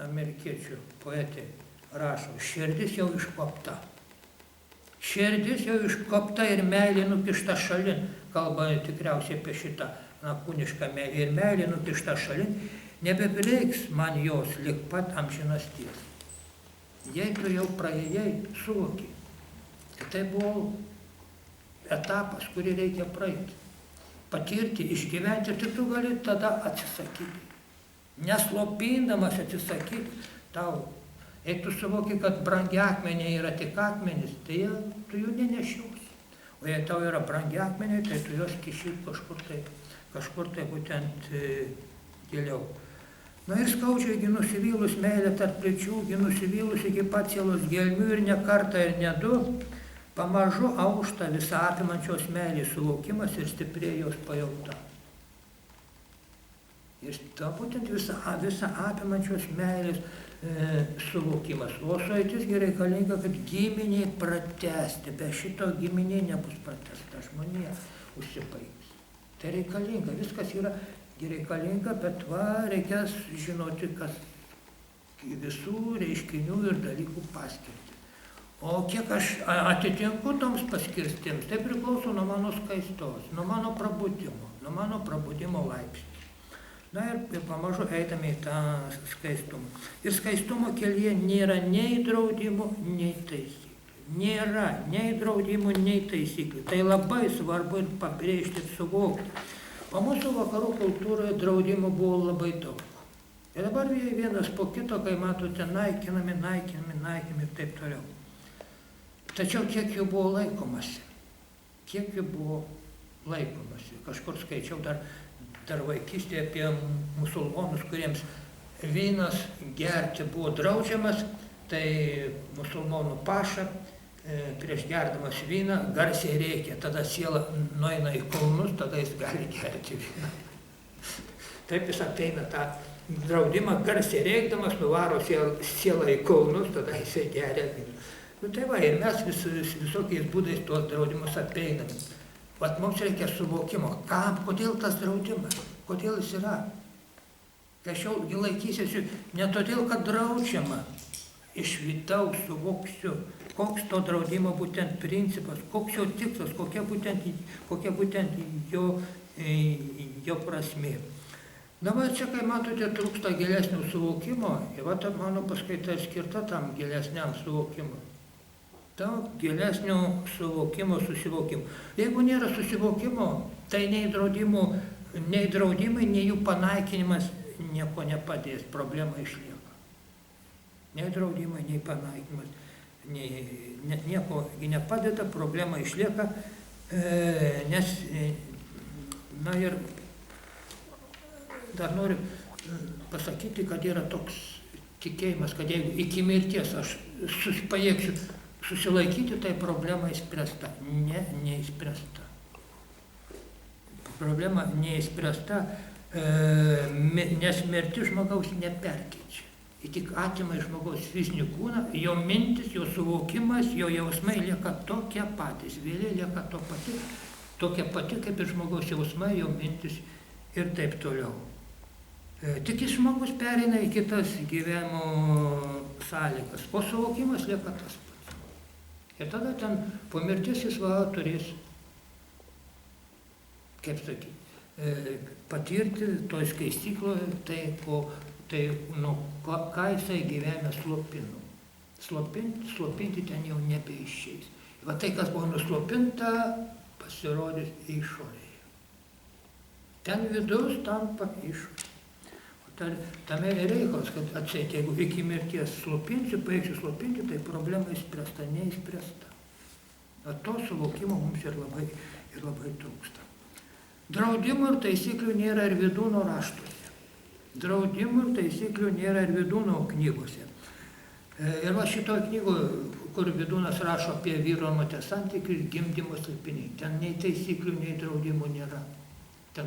amerikiečių poetė, rašo, širdis jau iškopta. Širdis jau iškopta ir meilė nukišta šalin. Kalba tikriausiai apie šitą kūnišką meilę. Ir meilė nukišta šalin, nebeprireiks man jos lik pat amžinasties. Jei tu jau praėjai, suvoki. Tai buvo etapas, kurį reikia praeiti. Patirti, išgyventi, tik tu gali tada atsisakyti. Neslopindamas atsisakyti tau. Jei tu suvoki, kad brangi akmeniai yra tik akmenys, tai tu jų nenešiosi. O jei tau yra brangi akmeniai, tai tu juos kiši kažkur tai būtent giliau. Na ir skaudžiai nusivylus meilė tarp lyčių, nusivylus iki pat sielos gelmių ir ne kartą ir ne du, pamažu aušta visą apimančios meilės suvokimas ir stiprėja jos pajauta. Ir ta būtent visą apimančios meilės suvokimas. O sueitis reikalinga, kad giminiai pratęsti. Be šito giminiai nebus pratęsta, žmonija užsibaigs. Tai reikalinga, viskas yra reikalinga, bet reikės žinoti, kas visų reiškinių ir dalykų paskirti. O kiek aš atitinku toms paskirtims, tai priklauso nuo mano skaistos, nuo mano prabudimo laipsnio. Na ir pamažu eidame į tą skaistumą. Ir skaistumo kelyje nėra nei draudimų, nei taisyklių. Nėra nei draudimų, nei taisyklių. Tai labai svarbu ir pabrėžti ir suvokti. O mūsų vakarų kultūroje draudimų buvo labai daug. Ir dabar vienas po kito, kai matote, naikinami ir taip toliau. Tačiau kiek jų buvo laikomasi? Kažkur skaičiau dar vaikystėje apie musulmonus, kuriems vynas gerti buvo draudžiamas, tai musulmonų paša prieš gerdamas vyną garsiai rėkia, tada siela nueina į kulnus, tada jis gali gerti vyną. Taip jis apeina tą draudimą, garsiai rėkdamas, nuvaro sielą į kulnus, tada jisai geria vyną. Tai va, ir mes visokiais būdais tuos draudimus apeiname. Vat mums reikia suvokimo, kodėl tas draudimas, kodėl jis yra. Aš jau laikysiu ne todėl, kad draudžiama, iš vidaus suvoksiu, koks to draudimo būtent principas, koks jo tikslas, kokia būtent jo prasmė. Dabar čia, kai matote, trūksta gilesnio suvokimo, ir va, mano paskaita skirta tam gilesniam suvokimui. Daug gilesnio suvokimo, susivokimo. Jeigu nėra susivokimo, tai nei draudimai, nei jų panaikinimas nieko nepadės, problema išlieka. Nei draudimai, nei panaikinimas, nieko nepadeda, problema išlieka, nes, na ir dar noriu pasakyti, kad yra toks tikėjimas, kad jeigu iki mirties aš pajėgsiu susilaikyti, tai problema įspręsta. Neįspręsta. Problema neįspręsta, nes mirtis žmogaus neperkeičia. Ji tik atima iš žmogaus fizinį kūną, jo mintis, jo suvokimas, jo jausmai lieka tokie patys. Vėliau lieka tokia pati, kaip ir žmogaus jausmai, jo mintis ir taip toliau. Tik žmogus pereina į kitas gyvenimo sąlygas, o suvokimas lieka tas pats. Ir tada ten po mirties jis turės, kaip sakyti, patirti toj skaistykloje ką jisai gyvenime slopino. Slopinti ten jau nebeišeis. Va tai, kas buvo nuslopinta, pasirodys išorėje. Ten vidus tampa išorė. Tame ir reikalas, kad atseit, jeigu iki mirties slopinsiu, baigsiu slopinti, tai problema išspręsta, neišspręsta. To suvokimo mums ir labai trūksta. Draudimų ir taisyklių nėra ir Vydūno raštuose. Draudimų ir taisyklių nėra ir Vydūno knygose. Ir va šitoj knygoje, kur Vydūnas rašo apie vyro ir moters santykius, gimdymo slėpiniai, ten nei taisyklių, nei draudimų nėra. Ten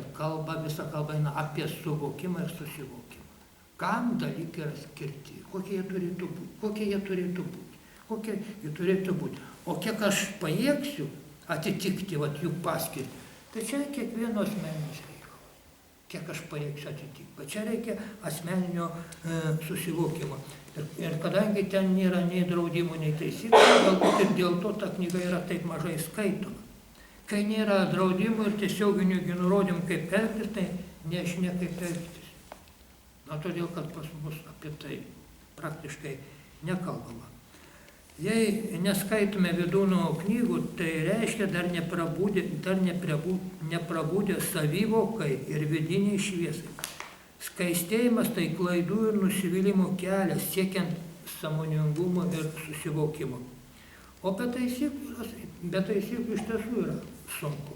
visa kalba eina apie suvokimą ir susivokimą. Kam dalykai yra skirti, kokie jie turėtų būti. O kiek aš pajėgsiu atitikti jų paskirtį, tai čia kiekvieno asmeninis reikalas. Kiek aš pajėgsiu atitikti. Bet čia reikia asmeninio susivokimo. Ir kadangi ten nėra nei draudimų, nei taisyklių, galbūt ir dėl to ta knyga yra taip mažai skaitoma. Kai nėra draudimų ir tiesioginių nurodymų, kaip elgtis, tai nežinia, kaip elgtis. Todėl, kad pas mus apie tai praktiškai nekalbama. Jei neskaitume Vydūno knygų, tai reiškia dar neprabūdė savivokai ir vidiniai šviesai. Skaistėjimas tai klaidų ir nusivylimo kelias, siekiant sąmoningumo ir susivokimo. O be taisyklių iš tiesų yra sunku.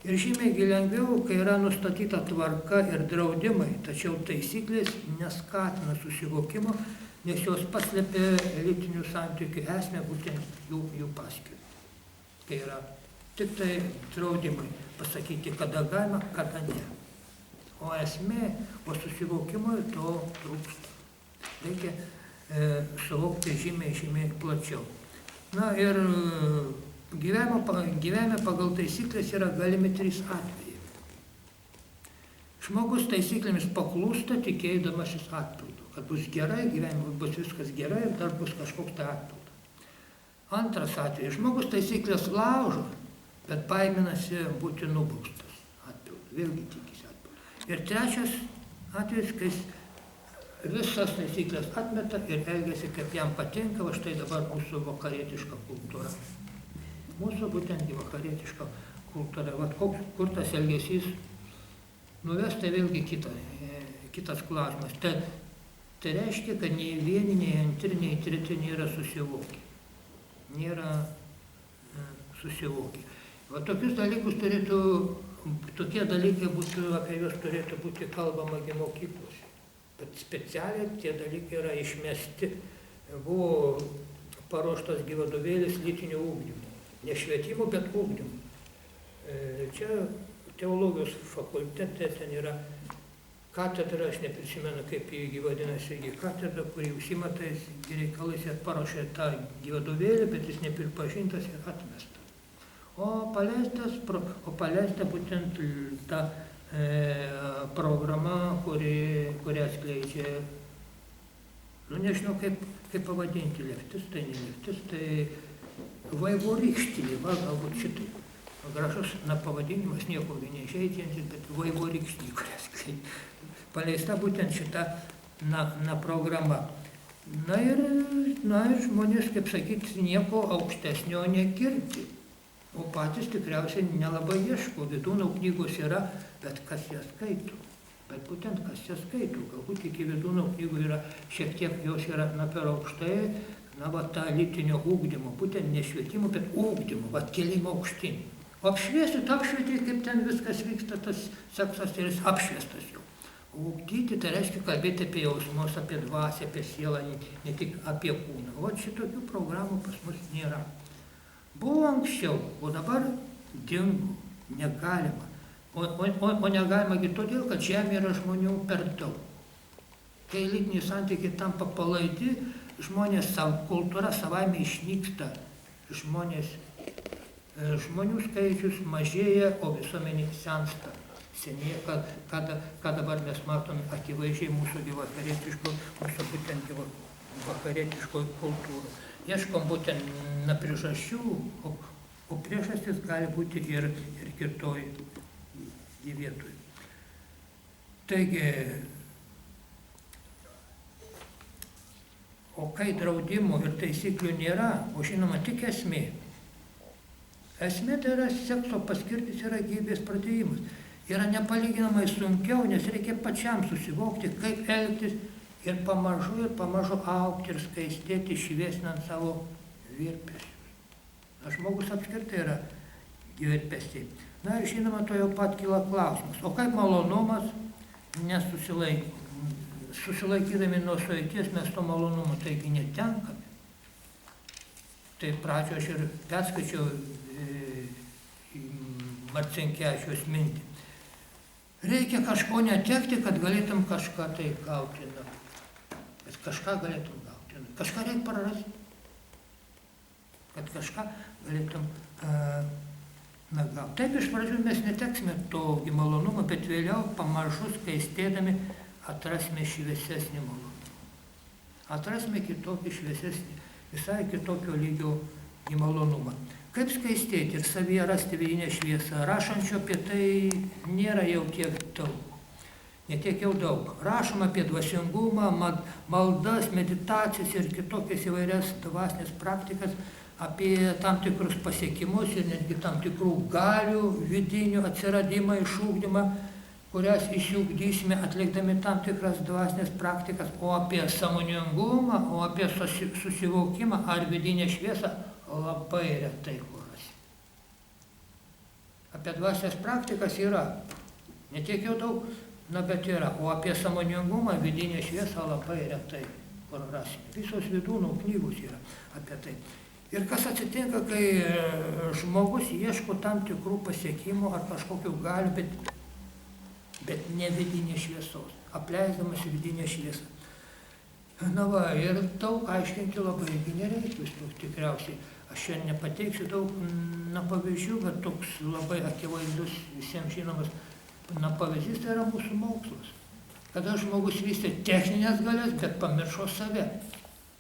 Ir žymiai lengviau, kai yra nustatyta tvarka ir draudimai, tačiau taisyklės neskatina susivokimo, nes jos paslėpia lytinių santykių esmę, būtent jų paskirtį. Kai yra tik tai draudimai pasakyti, kada galima, kada ne. O esmė, susivokimo to trūksta. Reikia suvokti žymiai plačiau. Ir gyvenime pagal taisyklės yra galimi 3 atvejai. Žmogus taisyklėmis paklūsta, tikėdamasis atpildo. Kad bus gerai, gyvenime bus viskas gerai ir dar bus kažkoks tai atpildas. Antras atvejis. Žmogus taisyklės laužo, bet baiminasi būti nubaustas atpildu. Vėlgi tikisi atpildu. Ir trečias atvejis, kai visas taisyklės atmeta ir elgiasi, kaip jam patinka, va štai dabar mūsų vakarietiška kultūra. Mūsų būtent vakarietiška kultūra. Kur tas elgesys nuves, tai vėlgi kitas klausimas. Tai reiškia, kad nei vieni, nei antri, nei treti nėra susivokę. Tokius dalykus tokie dalykai apie juos turėtų būti kalbama mokyklose. Bet specialiai tie dalykai yra išmesti. Buvo paruoštas vadovėlis lytinio ugdymo. Ne švietimo, bet ugdymo. Čia teologijos fakultete ten yra katedra, aš neprisimenu, kaip jį vadinasi, katedra, kuri užsiima tais reikalais ir paruošė tą vadovėlį, bet jis nepripažintas ir atmestas. O paleista būtent ta programa, kurią skleidžia, nežinau kaip pavadinti, leftistai, ne leftistai, vaivorykštiniai, galbūt šitai. Gražus pavadinimas, nieko neišeidžiantis, bet vaivorykštiniai, kurias paleista būtent šita programa. Ir žmonės, kaip sakyti, nieko aukštesnio negirdi. O patys tikriausiai nelabai ieško. Vydūno knygos yra, bet kas jas skaito. Bet būtent kas jas skaito. Galbūt iki Vydūno knygų yra šiek tiek, jos yra per aukštai, tą lytinio ugdymo, būtent ne švietimo, bet ugdymo, kelimo aukštyn. O apšviesti, kaip ten viskas vyksta, tas seksas ir jis apšviestas jau. Ugdyti, tai reiškia kalbėti apie jausmus, apie dvasią, apie sielą, ne tik apie kūną. O šitokių programų pas mus nėra. Buvo anksčiau, o dabar dingo, negalima. O negalima todėl, kad žemė yra žmonių per daug. Kai lytiniai santykiai tampa palaidi, kultūra savaime išnyksta, žmonių skaičius mažėja, o visuomenė sensta. Senėja, ką dabar mes matome akivaizdžiai mūsų vakarietiškoj kultūrų. Ieškom būtent priežasčių, o priežastis gali būti ir kitoj vietoj. Taigi, o kai draudimų ir taisyklių nėra, o žinoma tik esmė. Esmė tai yra sekso paskirtis, yra gyvybės pradėjimas. Yra nepalyginamai sunkiau, nes reikia pačiam susivokti, kaip elgtis ir pamažu augti ir skaistėti, šviesnant savo virpesius. Žmogus apskritai yra virpesiai. Na ir žinoma, to jau pat kyla klausimas. O kaip malonumas, susilaikydami nuo sueities mes to malonumo taigi netenkame. Tai pradžioje aš ir perskaičiau Marcinkevičiaus mintį. Reikia kažko netekti, kad galėtum kažką tai gauti. Kad kažką galėtum gauti. Kažką reikia prarasti. Kad kažką galėtum gauti. Taip iš pradžių mes neteksime to malonumo, bet vėliau pamažu skaistėdami atrasime šviesesnį malonumą. Atrasime kitokį šviesesnį, visai kitokio lygio malonumą. Kaip skaistėti ir savyje rasti vidinę šviesą? Rašančio apie tai nėra jau tiek daug. Ne tiek jau daug. Rašoma apie dvasingumą, maldas, meditacijas ir kitokias įvairias dvasinės praktikas, apie tam tikrus pasiekimus ir netgi tam tikrų galių vidinių atsiradimą, išugdymą, kurias išugdysime atlikdami tam tikras dvasinės praktikas, o apie sąmoningumą, o apie susivokimą ar vidinę šviesą labai retai kur rasi. Apie dvasinės praktikas yra, ne tiek jau daug, bet yra, o apie sąmoningumą, vidinę šviesą labai retai kur rasime. Visos Vidūnų knygos yra apie tai. Ir kas atsitinka, kai žmogus ieško tam tikrų pasiekimų ar kažkokių galių, bet ne vidinės šviesos, apleisdamas vidinę šviesą. Na va, ir daug aiškinti labai nereikia visų tikriausiai. Aš šiandien nepateiksiu daug pavyzdžių, bet toks labai akivaizdus visiems žinomas pavyzdys tai yra mūsų mokslas. Kada žmogus vystė techninės galias, bet pamiršo save.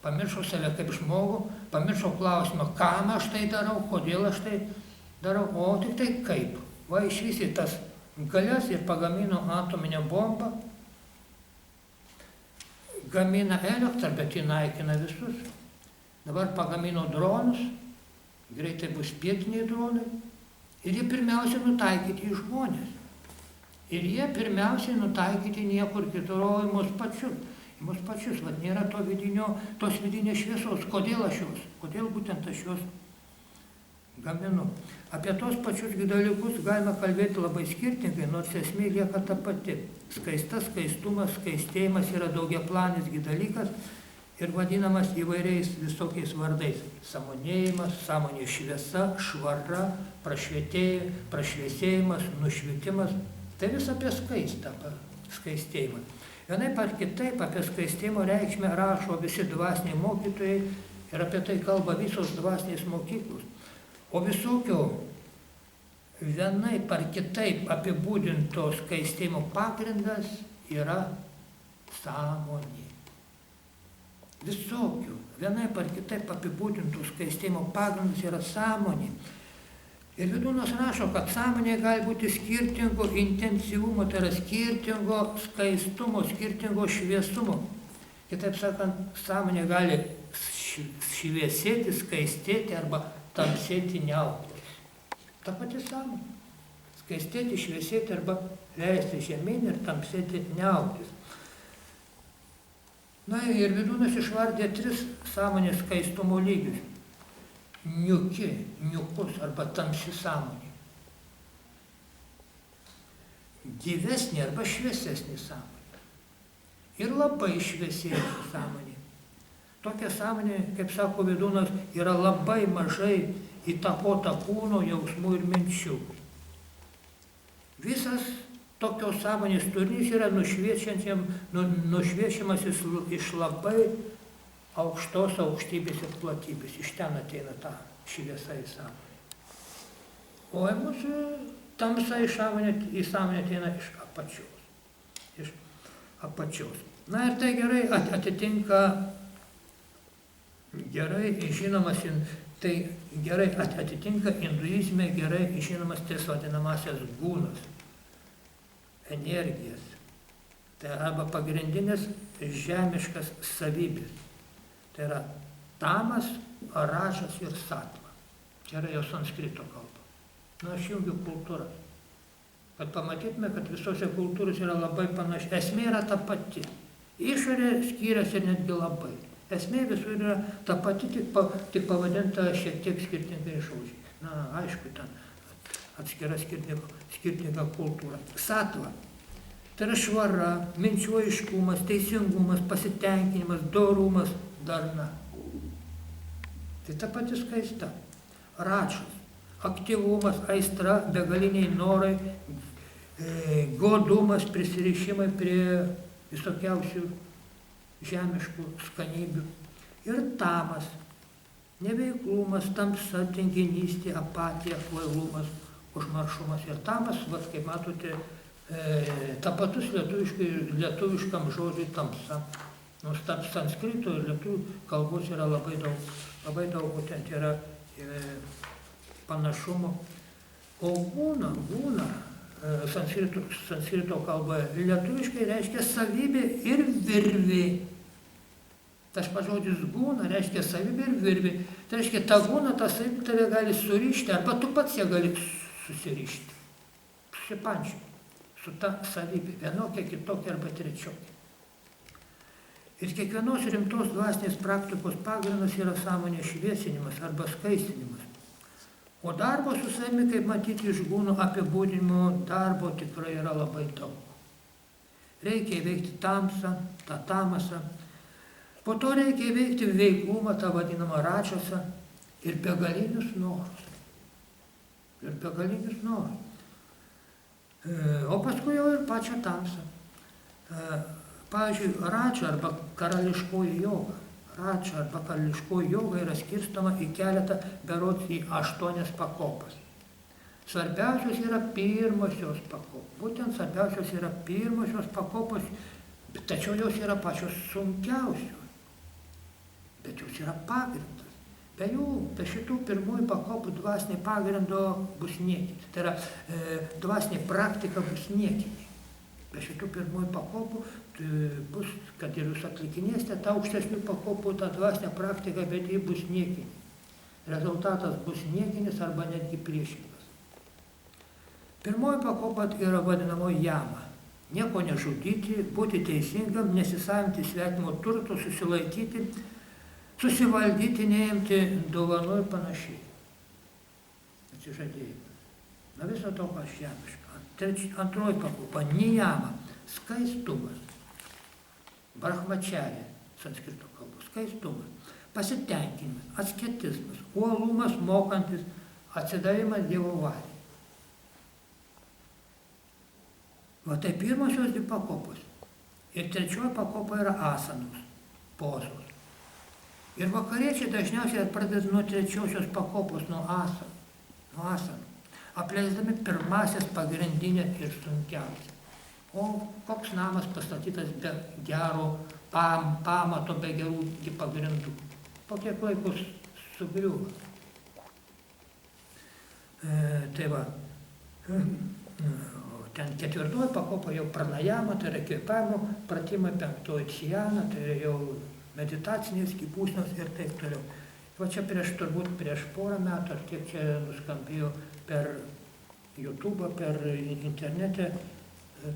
Pamiršo save kaip žmogų, pamiršo klausimą, kam aš tai darau, kodėl aš tai darau, o tik tai kaip. Va, išvystė tas galias ir pagamino atominę bombą, gamina elektrą, bet jį naikina visus. Dabar pagamino dronus, greitai bus pietiniai dronai, ir jie pirmiausia nutaikyti į žmonės. Ir jie pirmiausiai nutaikyti niekur kitur, o į mus pačius. Į mus pačius, vat nėra tos vidinės šviesos. Kodėl aš jos? Kodėl būtent aš jos gaminu? Apie tos pačius dalykus galima kalbėti labai skirtingai, nors esmė lieka ta pati. Skaistumas, skaistėjimas yra daugiaplanis dalykas ir vadinamas įvairiais visokiais vardais. Sąmonėjimas, sąmonės šviesa, švara, prašviesėjimas, nušvitimas. Tai vis apie skaistėjimą. Vienaip ar kitaip apie skaistėjimo reikšmę rašo visi dvasiniai mokytojai ir apie tai kalba visos dvasinės mokyklos. O visokio vienaip ar kitaip apibūdinto skaistėjimo pagrindas yra sąmonė. Visokių vienaip ar kitaip apibūdintų skaistėjimo pagrindas yra sąmonė. Ir Vidūnas rašo, kad sąmonė gali būti skirtingo intensyvumo, tai yra skirtingo skaistumo, skirtingo šviesumo. Kitaip sakant, sąmonė gali šviesėti, skaistėti arba tamsėti, niauktis. Ta pati sąmonė. Skaistėti, šviesėti arba leisti žemyn ir tamsėti, niauktis. Na ir Vidūnas išvardė 3 sąmonės skaistumo lygius. Niukus arba tamsi sąmonė. Gyvesnė arba šviesesnė sąmonė. Ir labai šviesėjanti sąmonė. Tokia sąmonė, kaip sako Vidūnas, yra labai mažai įtakota kūno, jausmų ir minčių. Visas tokios sąmonės turinys yra nušviečiamas iš labai aukštos aukštybės ir platybės. Iš ten ateina ta šviesa į sąmonę. O mūsų tamsa į sąmonę ateina iš apačios. Iš apačios. Na ir tai gerai atitinka gerai žinomas Tai gerai atitinka hinduizme gerai žinomas tris vadinamasias gūnas, energijas. Tai arba pagrindinės žemiškas savybės. Tai yra tamas, ražas ir satva. Čia yra jau sanskrito kalba. Aš jungiu kultūrą. Kad pamatytume, kad visose kultūrose yra labai panaši. Esmė yra ta pati. Išorė skiriasi netgi labai. Esmė visur yra ta pati, tik pavadinta šiek tiek skirtingai žodžiai. Aišku, ten atskira skirtinga kultūra. Satva. Tai yra švara, minčių aiškumas, teisingumas, pasitenkinimas, dorumas, darna. Tai ta pati skaista. Račas. Aktyvumas, aistra, begaliniai norai, godumas, prisirišimai prie visokiausių žemiškų skanybių. Ir tamas, neveiklumas, tamsa, tinginystė, apatija, kvailumas, užmaršumas. Ir tamas, kaip matote, tapatus lietuviškam žodžiui tamsa. Nors tarp sanskrito ir lietuvių kalbos yra labai daug būtent yra panašumų. O gūna, sanskrito kalboje lietuviškai reiškia savybė ir virvė. Tas pažodis gūna reiškia savybė ir virvė. Tai reiškia, ta gūna, ta savybė tave gali surišti, arba tu pats ją gali susirišti. Susipančiuoti su ta savybė, vienokia, kitokia arba trečiokia. Ir kiekvienos rimtos dvasinės praktikos pagrindas yra sąmonės šviesinimas arba skaistinimas. O darbo su savimi, kaip matyti iš gūnų apibūdinimo, darbo tikrai yra labai daug. Reikia įveikti tamsą, tą tamasą. Po to reikia įveikti veiklumą, tą vadinamą račasą ir begalinius norus. O paskui jau ir pačią tamsą. Pavyzdžiui, rača arba karališkoji joga. Rača arba karališkoji joga yra skirstoma į keletą, berods į 8 pakopas. Svarbiausios yra pirmosios pakopos. Būtent svarbiausios yra pirmosios pakopos, tačiau jos yra pačios sunkiausios. Bet jos yra pagrindas. Be jų, be šitų pirmųjų pakopų dvasinė pagrindo bus niekinis. Tai yra dvasinė praktika bus niekinė. Be šitų pirmųjų pakopų bus, kad ir jūs atlikinėsite tą aukštesnių pakopų, tą dvasinę praktiką, bet ji bus niekinė. Rezultatas bus niekinis arba netgi priešingas. Pirmoji pakopa yra vadinamoji jama. Nieko nežudyti, būti teisingam, nesisavinti svetimo turto, susilaikyti, susivaldyti, neimti dovanų ir panašiai. Atsižadėjimai. Viso to, kas žemiška. Antroji pakopa, nijama, skaistumas. Brahmačarė, sanskrito kalbos, skaistumas, pasitenkinimas, asketizmas, uolumas, mokantis, atsidavimas Dievo valiai. Va tai pirmosios 2 pakopos. Ir trečioji pakopa yra asanos, pozos. Ir vakariečiai dažniausiai pradeda nuo trečiosios pakopos, nuo asanų, apleisdami pirmasias pagrindinės ir sunkiausias. O koks namas pastatytas be gero pamato, be gerų pagrindų. Po kiek laiko sugriūva. Tai va, ten 4 pakopa jau pranajama, tai yra kvėpavimo pratimai, 5 dhyana, tai yra jau meditacinės būsenos ir taip toliau. Va čia turbūt prieš porą metų, ar kiek čia nuskambėjo per YouTube, per internete,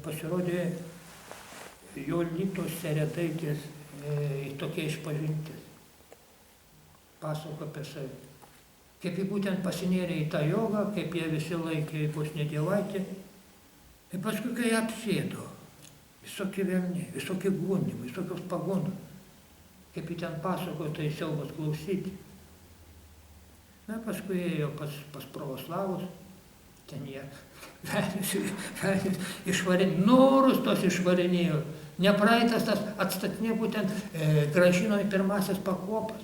pasirodė Jolitos Seredaitės tokia išpažintis. Pasako apie save. Kaip jie būtent pasinėrė į tą jogą, kaip jie visi laikė vos ne dievaitė. Ir paskui, kai apsėdo, visokie velniai, visokie gundimai, visokios pagundos. Kaip jie ten pasako, tai siaubas klausyti. Na, paskui ėjo pas pravoslavus, ten jie išvarinėjo, norus tos išvarinėjo, nepraeitas tas atstatinė būtent, grąžino į pirmasias pakopas.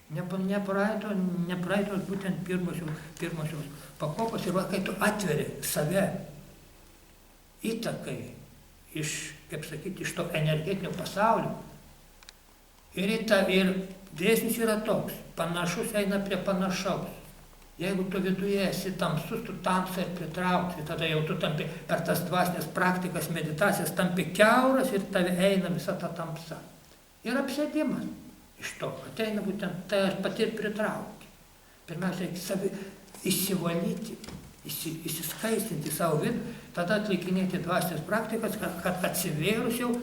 Nepraeitos būtent pirmosios pakopos ir va, kai tu atveri save įtakai iš, kaip sakyti, iš to energetinio pasaulio Ir dėsnis yra toks, panašus eina prie panašaus. Jeigu tu viduje esi tamsus, tu tamsą ir pritrauksi, tada jau tu tampi per tas dvasinės praktikas, meditacijas, tampi kiauras ir tave eina visa ta tamsa. Ir apsėdimas iš to ateina būtent tai pati ir pritraukti. Pirmiausia, reikia savi įsivalyti, įsiskaistinti savo vidų, tada atlikinėti dvasinės praktikas, kad atsivėrus jau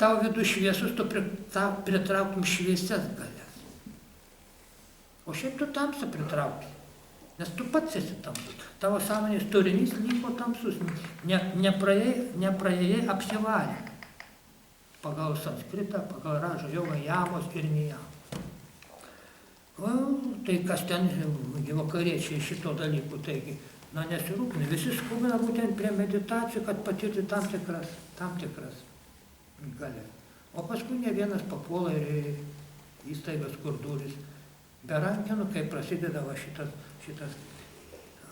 tavo vidų šviesus, tu pritrauktum šviesias galias. O šiaip tu tamsą pritrauksi. Nes tu pats esi tamsus. Tavo sąmonės turinys liko tamsus. Nepraėjai apsivalymą. Pagal sanskritą, pagal ražą jogą, jamos ir nijamos. Tai kas ten vakariečiai šito dalykų, taigi, nesirūpina. Visi skubina būtent prie meditacijų, kad patirti tam tikras galias. O paskui ne vienas papuola ir įstaigas, kur durys be rankenų, kai prasideda šitas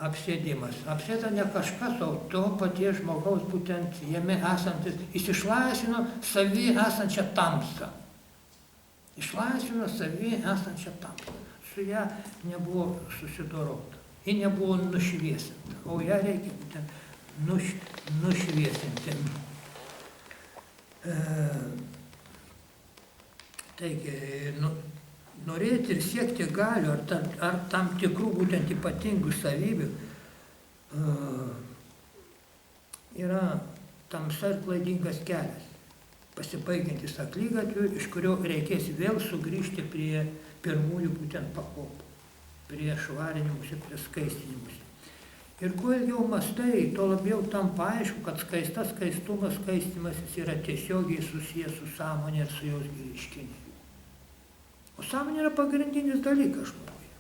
apsėdimas. Apsėda ne kažkas, o to paties žmogaus būtent jame esantis, jis išlaisvino savy esančią tamsą. Išlaisvino savy esančią tamsą. Su ją nebuvo susidorota. Ji nebuvo nušviesinta, o ją reikia būtent nušviesinti. Taigi, norėti ir siekti galių ar tam tikrų būtent ypatingų savybių yra tamsa ir klaidingas kelias, pasibaigiantis akligatviu, iš kurio reikės vėl sugrįžti prie pirmųjų būtent pakopų, prie švarinimusi, prie skaistinimusi. Ir kuo ilgiau mastai, tuo labiau tampa aišku, kad skaistumas, skaistimasis yra tiesiogiai susijęs su sąmonė ir su jos reiškiniais. O sąmonė yra pagrindinis dalykas žmoguje.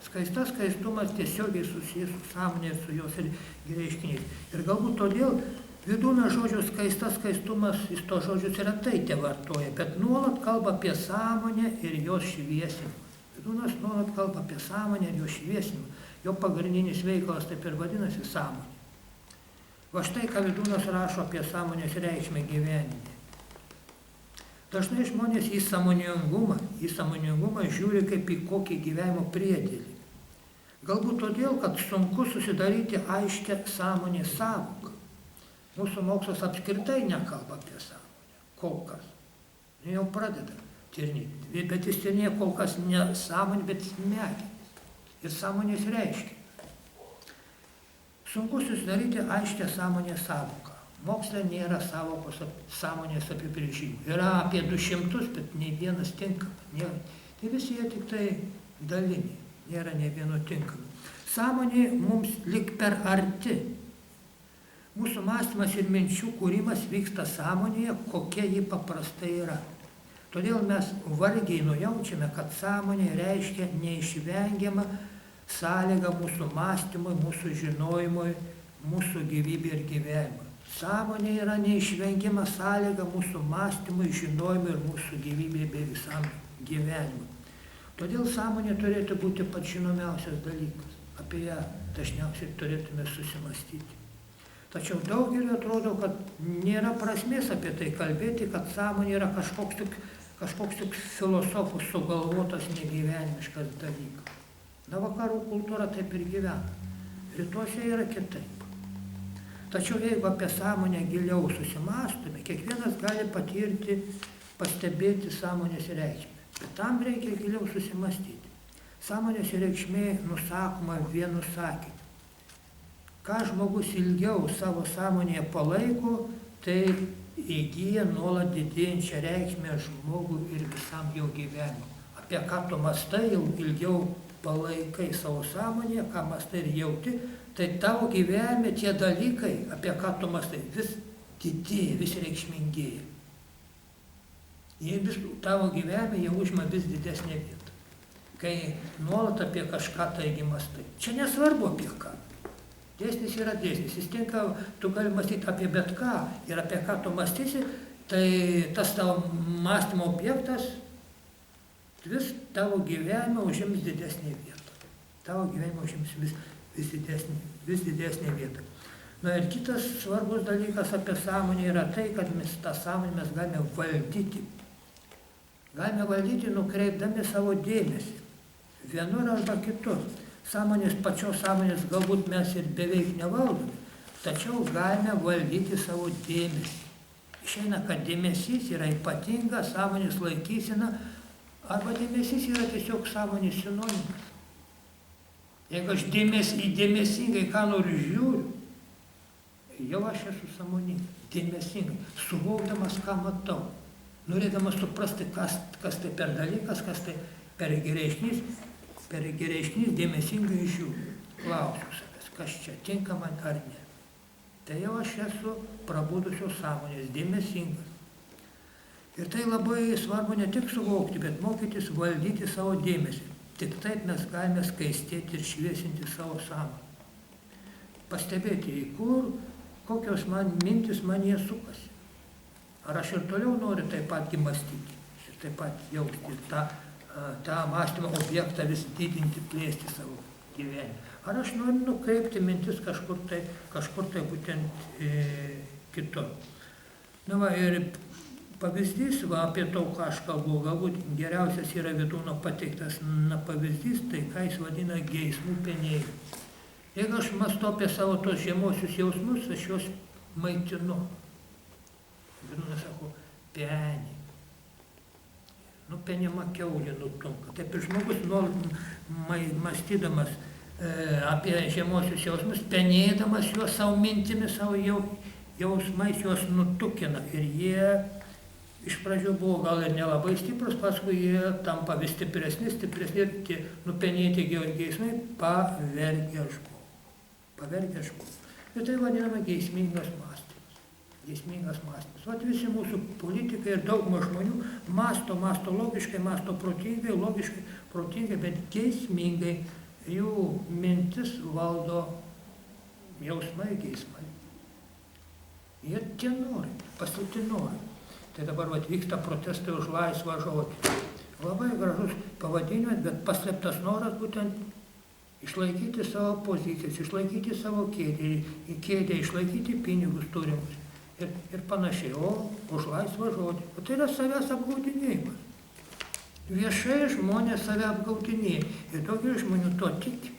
Skaistumas tiesiogiai susijęs su sąmonė ir su jos reiškiniais. Ir galbūt todėl Vidūnas žodžio skaistumas, jis to žodžius retai tevartoja, bet nuolat kalba apie sąmonę ir jos šviesinimą. Vidūnas nuolat kalba apie sąmonę ir jos šviesinimą. Jo pagrindinis veikalas taip ir vadinasi sąmonė. Va štai, ką Vidūnas rašo apie sąmonės reikšmę gyvenime. Dažnai žmonės į sąmoningumą žiūri kaip į kokį gyvenimo priedėlį. Galbūt todėl, kad sunku susidaryti aiškę sąmonės sąvoką. Mūsų mokslas apskritai nekalba apie sąmonę. Kol kas. Jau pradeda tyrinėti. Bet jis tyrinėja kol kas ne sąmonę, bet smegenis. Ir sąmonės reiškia. Sunku susidaryti aiškę sąmonės sąvoką. Moksle nėra sąvokos sąmonės apibrėžimų. Yra apie 200, bet nei vienas tinkamas. Tai visi jie tik tai daliniai. Nėra nei vieno tinkamo. Sąmonė mums lik per arti. Mūsų mąstymas ir minčių kūrimas vyksta sąmonėje, kokia ji paprastai yra. Todėl mes vargiai nujaučiame, kad sąmonė reiškia neišvengiamą sąlygą mūsų mąstymui, mūsų žinojimui, mūsų gyvybei ir gyvenimui. Sąmonė yra neišvengiama sąlyga mūsų mąstymui, žinojimui ir mūsų gyvybei bei visam gyvenimui. Todėl sąmonė turėtų būti pats žinomiausias dalykas. Apie ją dažniausiai turėtume susimastyti. Tačiau daugeliu atrodo, kad nėra prasmės apie tai kalbėti, kad sąmonė yra kažkoks tik filosofų sugalvotas negyvenimiškas dalykas. Vakarų kultūra taip ir gyvena. Rytuose yra kitaip. Tačiau jeigu apie sąmonę giliau susimąstume, kiekvienas gali patirti, pastebėti sąmonės reikšmę. Bet tam reikia giliau susimastyti. Sąmonės reikšmė nusakoma vienu sakiniu. Ką žmogus ilgiau savo sąmonėje palaiko, tai įgyja nuolat didėjančią reikšmę žmogui ir visam jo gyvenimui. Apie ką tu mastai, ilgiau palaikai savo sąmonėje, ką mastai ir jauti, tai tavo gyvenime tie dalykai, apie ką tu mastai, vis didėja, vis reikšmingėja. Tavo gyvenime jie užima vis didesnę vietą. Kai nuolat apie kažką taigi mastai. Čia nesvarbu apie ką. Dėsnis yra dėsnis. Jis tinka, tu gali mąstyti apie bet ką ir apie ką tu mąstysi, tai tas tavo mąstymo objektas vis tavo gyvenime užims didesnį vietą. Tavo gyvenime užims vis didesnį vietą. Na ir kitas svarbus dalykas apie sąmonę yra tai, kad tą sąmonę mes galime valdyti. Galime valdyti nukreipdami savo dėmesį vienur arba kitur. Sąmonės, pačios sąmonės galbūt mes ir beveik nevaldome, tačiau galime valdyti savo dėmesį. Išeina, kad dėmesys yra ypatinga sąmonės laikysena, arba dėmesys yra tiesiog sąmonės sinonimas. Jeigu aš dėmesingai ką nors žiūriu, jau aš esu sąmoningas, dėmesingai, suvokdamas, ką matau, norėdamas suprasti, kas tai per dalykas, kas tai per reiškinys dėmesingai žiūriu. Klausiu savęs, kas čia tinka man ar ne. Tai jau aš esu prabudusios sąmonės, dėmesingas. Ir tai labai svarbu ne tik suvokti, bet mokytis valdyti savo dėmesį. Tik taip mes galime skaistėti ir šviesinti savo sąmonę. Pastebėti, kokios mintis manyje sukasi. Ar aš ir toliau noriu taip pat mąstyti, ir taip pat jausti tą mąstymo objektą vis didinti, plėsti savo gyvenimą. Ar aš noriu nukreipti mintis kažkur tai būtent kitur. Na va, ir pavyzdys, apie to, ką aš kalbu, galbūt geriausias yra Vydūno pateiktas pavyzdys, tai ką jis vadina geismų penėjimu. Jeigu aš mąstu apie savo tos žemosius jausmus, aš juos maitinu. Vydūnas sako, penį. Penima kiaulė nutunka. Taip ir žmogus mąstydamas apie žemosius jausmus, penėdamas juos savo mintimis, savo jausmais juos nutukina. Ir jie iš pradžių buvo gal ir nelabai stiprus, paskui jie tampa vis stipresni ir tie nupenėti geismai pavergia žmogų. Ir tai vadinama geismingas mąstymas. Vat visi mūsų politikai ir dauguma žmonių mąsto logiškai, mąsto protingai, bet geismingai. Jų mintis valdo jausmai, geismai. Ir tie nori, pasilti nori. Tai dabar vyksta protestai už laisvą žodį. Labai gražus pavadinimas, bet paslėptas noras būtent išlaikyti savo pozicijas, išlaikyti savo kėdę, išlaikyti pinigus turimus ir panašiai. O už laisvą žodį. O tai yra savęs apgaudinėjimas. Viešai žmonės save apgaudinėja ir daugelis žmonių to tiki.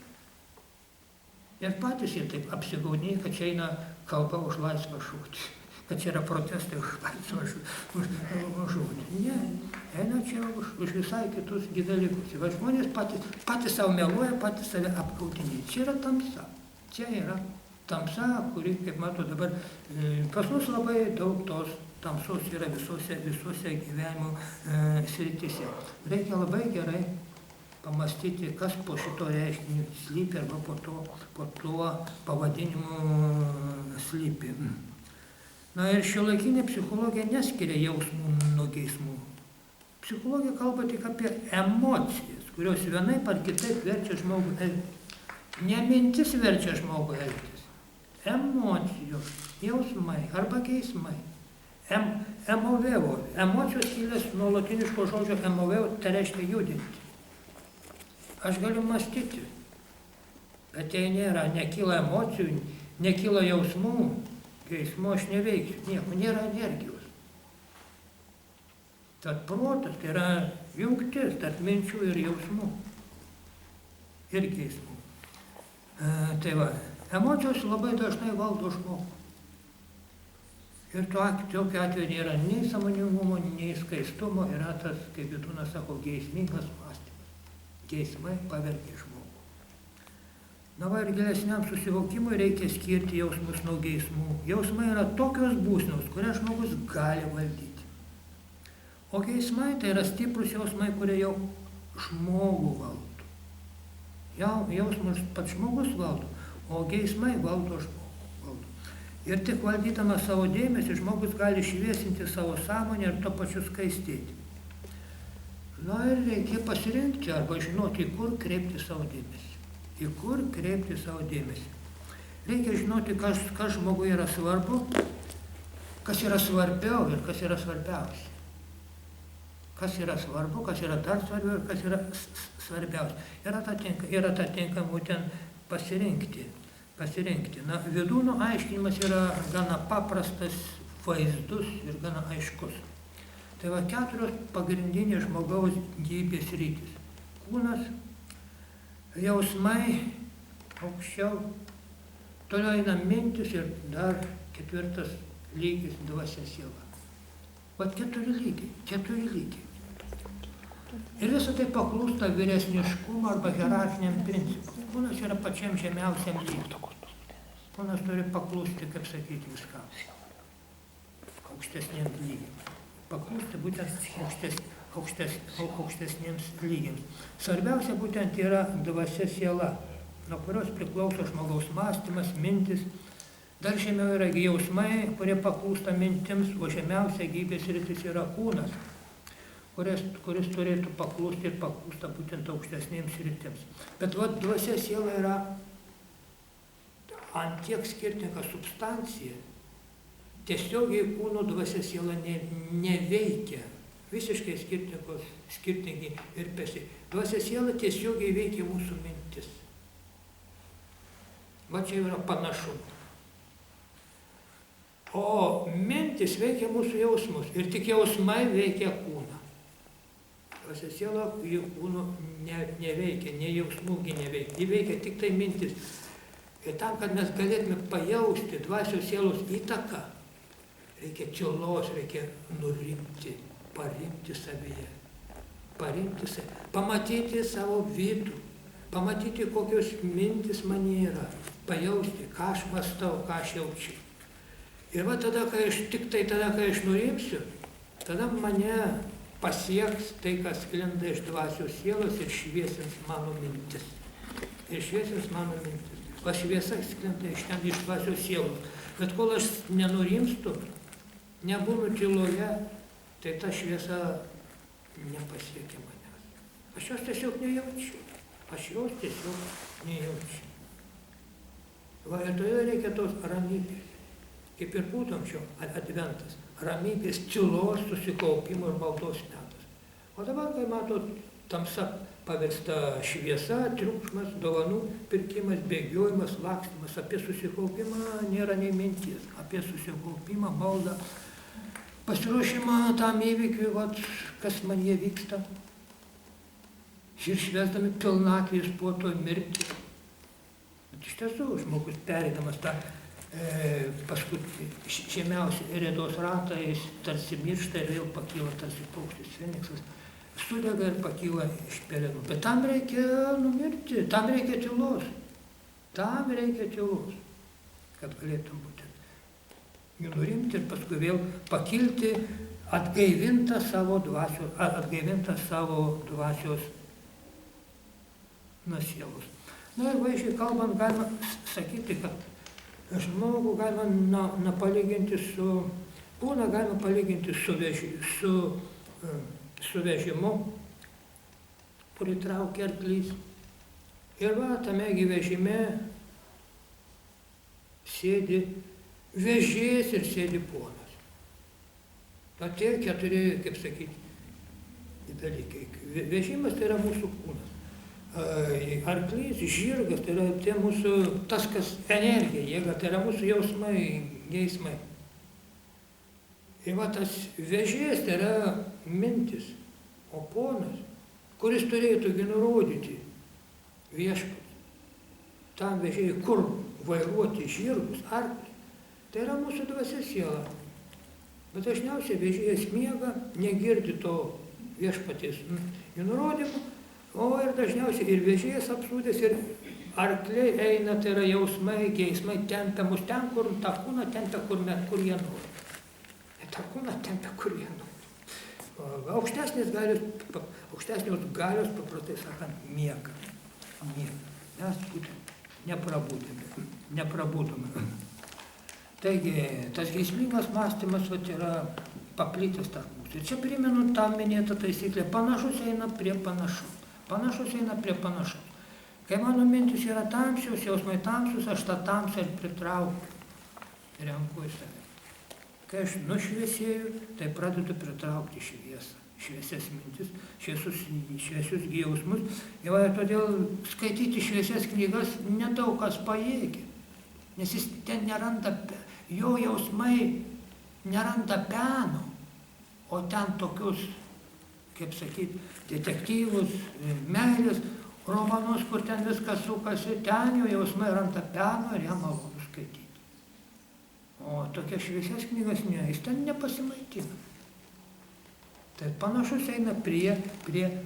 Ir patys jie taip apsigaudinėja, kad čia eina kalba už laisvą žodį. Kad čia yra protestai už laisvą žodį. Ne, eina čia už visai kitus dalykus. Ir žmonės patys savo meluoja, patys save apgaudinėja. Čia yra tamsa. Čia yra tamsa, kuri, kaip matau dabar, pas mus labai daug tos tamsos yra visose gyvenimo srityse. Reikia labai gerai pamastyti, kas po šito reiškiniu slypi arba po tuo pavadinimu slypi. Na ir šiuolaikinė psichologija neskiria jausmų nuo geismų. Psichologija kalba tik apie emocijas, kurios vienaip ar kitaip verčia žmogų elgtis. Ne mintis verčia žmogų elgtis. Emocijos, jausmai arba geismai. Emoveo. Emocijos kilęs nuo lotiniško žodžio emoveo, tai reiškia judinti. Aš galiu mąstyti, bet jei nekyla emocijų, nekyla jausmų, geismų aš neveiksiu, nieko, nėra energijos. Tad protas tai yra jungtis tarp minčių ir jausmų. Ir geismų. Tai va, emocijos labai dažnai valdo žmogų. Ir tokiu atveju nėra nei sąmoningumo, nei skaistumo, yra tas, kaip Vydūnas sako, geismingas mąstymas. Geismai pavergia žmogų. Na va ir gilesniam susivokimui reikia skirti jausmus nuo geismų. Jausmai yra tokios būsenos, kurias žmogus gali valdyti. O geismai tai yra stiprus jausmai, kurie jau žmogų valdo. Jausmus pats žmogus valdo, o geismai valdo žmogų. Ir tik valdydamas savo dėmesį, žmogus gali šviesinti savo sąmonę ir to pačiu skaistėti. Na ir reikia pasirinkti arba žinoti, kur kreipti savo dėmesį. Reikia žinoti, kas žmogui yra svarbu, kas yra svarbiau ir kas yra svarbiausia. Kas yra svarbu, kas yra dar svarbiau ir kas yra svarbiausia. Ir atitinkamai būtent pasirinkti. Na, Vydūno aiškinimas yra gana paprastas, vaizdus ir gana aiškus. Tai va 4 pagrindinės žmogaus gyvybės rytis. Kūnas, jausmai, aukščiau, toliau eina mintis ir dar 4 lygis dvasia siela. Vat 4 lygiai. Ir visą tai paklūsta vyresniškumo arba hierarchiniam principui. Kūnas yra pačiam žemiausiam lygiui. Kūnas turi paklūsti, kaip sakyti, viskam. Aukštesniem lygiams. Paklūsti būtent aukštesniems lygiams. Svarbiausia būtent yra dvasia siela, nuo kurios priklauso žmogaus mąstymas, mintis. Dar žemiau yra jausmai, kurie paklūsta mintims, o žemiausia gyvybės rytis yra kūnas, kuris turėtų paklūsti ir paklūsta būtent aukštesnėms rytims. Bet va, dvasia siela yra ant tiek skirtinga substancija, tiesiogiai kūno dvasia siela neveikia, visiškai skirtingi ir pesi. Dvasia siela tiesiogiai veikia mūsų mintis. Va čia yra panašu. O mintis veikia mūsų jausmus ir tik jausmai veikia kūną. Dvasia siela jų kūno neveikia, nei jausmųgi neveikia, ji veikia tik tai mintis. Ir tam, kad mes galėtume pajausti dvasios sielos įtaką, reikia tylos, reikia nurimti, parimti savyje, pamatyti savo vidų, pamatyti, kokios mintis man yra, pajausti, ką aš mąstau, ką aš jaučiu. Ir va tada, kai aš nurimsiu, tada mane pasieks tai, kas sklinda iš dvasios sielos ir šviesins mano mintis. O šviesa sklinda iš ten, iš dvasios sielos. Bet kol aš nenurimstu, nebūnu tyloje, tai ta šviesa nepasiekia manęs. Aš jos tiesiog nejaučiu. Va, ir todėl reikia tos ramybės. Kaip ir būtų anksčiau adventas. Ramybės, tylos, susikaupimo ir maldos metas. O dabar, kai matot, tamsa pavirsta šviesa, triukšmas, dovanų pirkimas, bėgiojimas, lakstymas, apie susikaupimą nėra nei minties. Apie susikaupimą, maldą, pasiruošimą tam įvykiui, kas man jie vyksta. Ir švęsdami pilnatvės po to mirti. Bet iš tiesų, žmogus pereidamas tą paskui žemiausią rėdos ratą, jis tarsi miršta ir vėl pakyla tarsi paukštis Feniksas, sudega ir pakyla iš pelenų. Bet tam reikia numirti, tam reikia tylos, kad galėtum būtent nurimti ir paskui vėl pakilti atgaivintą savo dvasios sielos. Na ir vaizdžiai kalbant, galima sakyti, kad žmogų galima palyginti kūną galima palyginti su vežimu, kurį traukia arklys. Ir va, tame vežime sėdi vežėjas ir sėdi ponas. O tie 4, kaip sakyti, dalykai. Vežimas tai yra mūsų kūnas. Arklys, žirgas, tai yra mūsų, tas, kas energija, jėga, tai yra mūsų jausmai, geismai. Ir va tas vežėjas tai yra mintis, o ponas, kuris turėtų nurodyti viešpats, tam vežėjui, kur vairuoti žirgus, arklius, tai yra mūsų dvasia siela. Bet dažniausiai vežėjas miega, negirdi to viešpaties nurodymų. O ir dažniausiai ir vežėjas apsūdęs, ir arkliai eina, tai yra jausmai, geismai, tempia mus ten, kur tą kūną tempia, kur jie nori. Tą kūną tempia, kur jie nori. Aukštesnės galios, paprastai sakant, miega. Mes būtent neprabūdome. Taigi, tas geismingas mąstymas yra paplitęs tarp mūsų. Ir čia primenu tą minėtą taisyklę, panašus eina prie panašaus. Kai mano mintis yra tamsios, jausmai tamsus, aš tą tamsą ir pritraukiu, renku į save. Kai aš nušviesėju, tai pradedu pritraukti šviesą, šviesias mintis, šviesius jausmus. Ir todėl skaityti šviesias knygas nedaug kas pajėgia, nes jis ten neranda, jo jausmai neranda peno, O ten tokius, kaip sakyti, detektyvus, meilės romanus, kur ten viskas sukasi, ten jo jausmai randa peno ir jam malonu skaityti. O tokias šviesias knygas ne, jis ten nepasimaitina. Tai panašus eina prie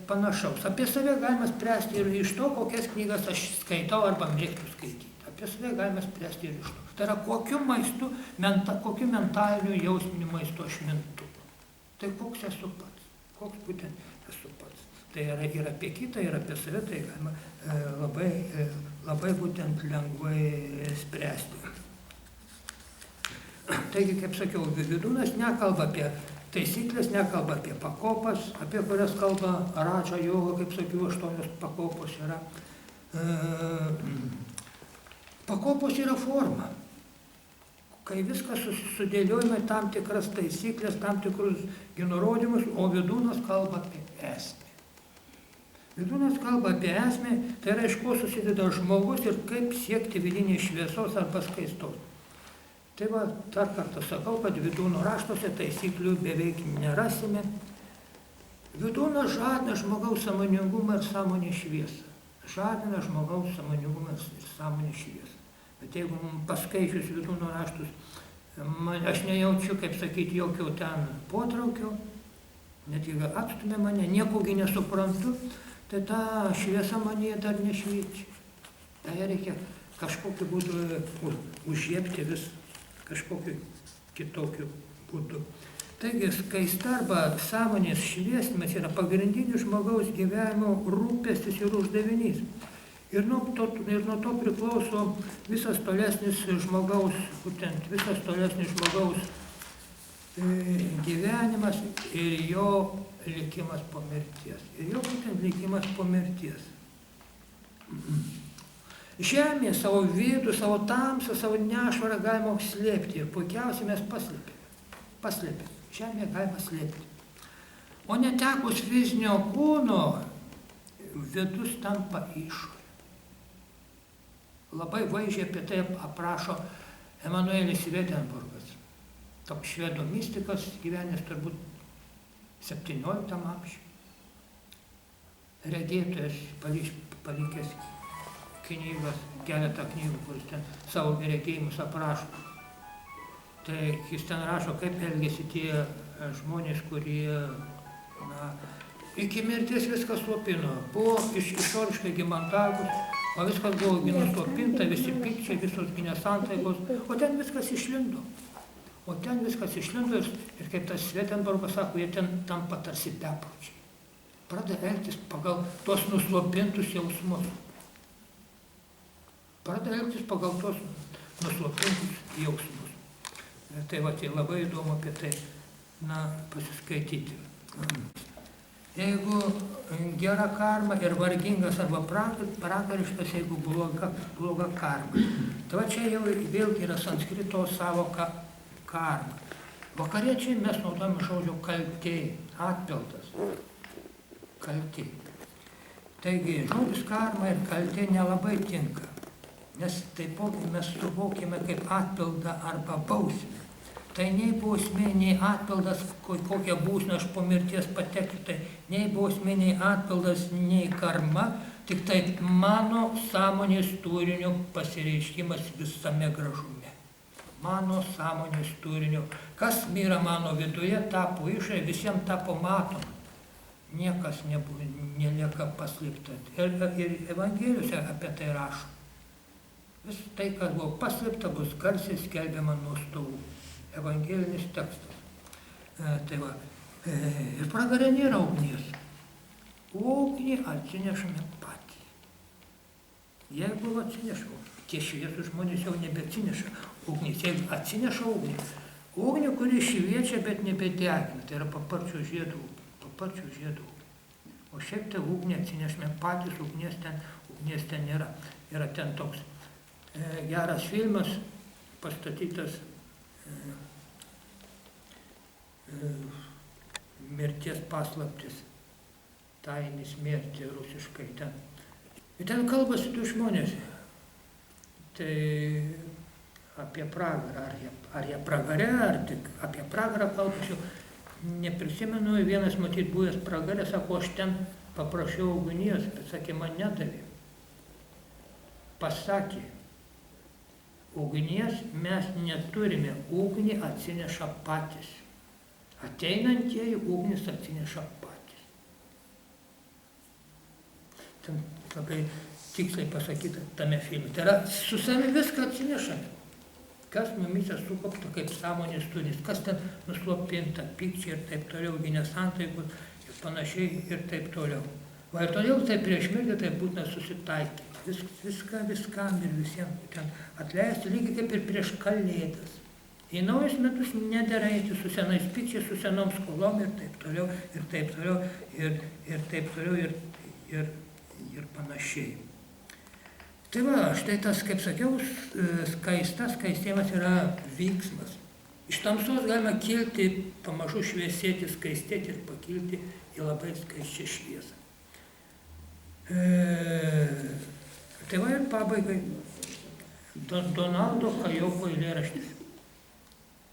panašaus. Apie save galima spręsti ir iš to, kokias knygas aš skaitau arba mėgstu skaityti. Apie save galima spręsti ir iš to. Tai yra, kokiu mentaliniu jausminiu maistu aš mintu. Tai koks esu pats. Koks būtent esu pats. Tai yra ir apie kitą, ir apie save, tai galima labai būtent lengvai spręsti. Taigi, kaip sakiau, Vidūnas nekalba apie taisyklės, nekalba apie pakopas, apie kurias kalba Radža joga, kaip sakiau, 8 pakopos yra. Pakopos yra forma, kai viskas sudėliojama tam tikras taisyklės, tam tikrus nurodymus, o Vidūnas kalba apie esmę. Vidūnas kalba apie esmę, tai yra iš ko susideda žmogus ir kaip siekti vidinės šviesos arba skaistos. Tai va, dar kartą sakau, kad Vidūno raštuose taisyklių beveik nerasime. Vidūnas žadina žmogaus sąmoningumą ir sąmonės šviesą. Žadina žmogaus sąmoningumą ir sąmonės šviesą. Bet jeigu paskaičius Vidūno raštus, aš nejaučiu, kaip sakyti, jokio ten potraukio, net jeigu atstumė mane, niekogi nesuprantu, tai ta šviesa manyje dar nešviečia. Tai reikia kažkokiu būdu užžiebti vis kažkokiu kitokiu būdu. Taigi skaista arba sąmonės šviesimas yra pagrindinis žmogaus gyvenimo rūpestis ir uždavinys. Ir nuo to priklauso visas tolesnis žmogaus gyvenimas ir jo likimas po mirties. Ir jo būtent likimas po mirties. Žemė savo vidų, savo tamsą, savo nešvarą galima slėpti ir puikiausiai mes paslėpėme. Žemė galima slėpti. O netekus fizinio kūno, vidus tampa išorė. Labai vaizdžiai apie tai aprašo Emanuelis Swedenborgas. Toks švedų mistikas, gyvenęs turbūt 17 amžiuje. Regėtojas palikęs knygas, keletą knygų, kuris ten savo regėjimus aprašo. Tai jis ten rašo, kaip elgėsi tie žmonės, kurie iki mirties viskas slopino. Buvo išoriškai mandagus, o viskas buvo nuslopinta, visi pykčiai, visos nesantaikos, o ten viskas išlindo. Ir kaip tas Swedenborgas sako, jie ten tampa tarsi bepročiai. Pradeda elgtis pagal tos nuslopintus jausmus. Pradeda elgtis pagal tos nuslopintus jausmus. Tai va, tai labai įdomu apie tai pasiskaityti. Jeigu gera karma ir vargingas arba pragariškas, jeigu bloga karma. Tai va čia jau vėlgi yra sanskrito savoka karma. Vakariečiai mes naudojame žodžio kaltė, atpildas. Kaltė. Taigi žodis karma ir kaltė nelabai tinka. Nes taipogi mes suvokime kaip atpildą arba bausmę. Tai nei bausmė, nei atpildas, kokią būsmę aš po mirties pateksiu, tai nei bausmė, nei atpildas, nei karma, tik tai mano sąmonės turinio pasireiškimas visame gražume. Mano sąmonės turinio. Kas yra mano viduje, tapo išorėje, visiems tapo matoma. Niekas nelieka paslėpta. Ir Evangelijose apie tai rašo. Vis tai, kas buvo paslėpta, bus garsiai skelbiama nuo stovų. Evangelinis tekstas. Tai va, ir pragare nėra ugnies. Ugnį atsinešame patį. Jeigu atsinešau, tie šviesūs žmonės jau nebeatsineša ugnis. Jeigu atsineša ugnį, kuri šviečia, bet nebedegina, tai yra paparčio žiedų. O šiaip tai ugnį atsinešame patys, ugnies ten nėra. Yra ten toks geras filmas, pastatytas mirties paslaptis, tainis mirti rusiškai ten. Ir ten kalbasi du žmonės. Tai apie pragarą, ar jie pragare, ar tik apie pragarą kalbasi, neprisimenu, vienas matyt buvęs pragarė, sako, aš ten paprašiau ugnies, bet sakė, man nedavė. Pasakė, ugnies mes neturime, ugnį atsineša patys. Ateinantieji ugnis atsineša patys. Ten labai tiksliai pasakyta tame filme. Tai yra, su savimi viską atsinešame. Kas mumyse sukaupta kaip sąmonės turinys, kas ten nuslopinta, pykčiai ir taip toliau, nesantaikos ir panašiai ir taip toliau. Va ir todėl tai prieš mirtį tai būtina susitaikyti. Viskam ir visiems ten atleisti, lygiai kaip ir prieš Kalėdas. Į naujus metus nedera eiti su senais pykčiais, su senom skolom ir taip toliau, ir taip toliau, ir taip toliau, ir panašiai. Tai va, štai tas, kaip sakiau, skaistėjimas yra vyksmas. Iš tamsos galima kilti, pamažu šviesėti, skaistėti ir pakilti į labai skaisčią šviesą. Tai va ir pabaigai. Donaldo Kajoko eilėraštis.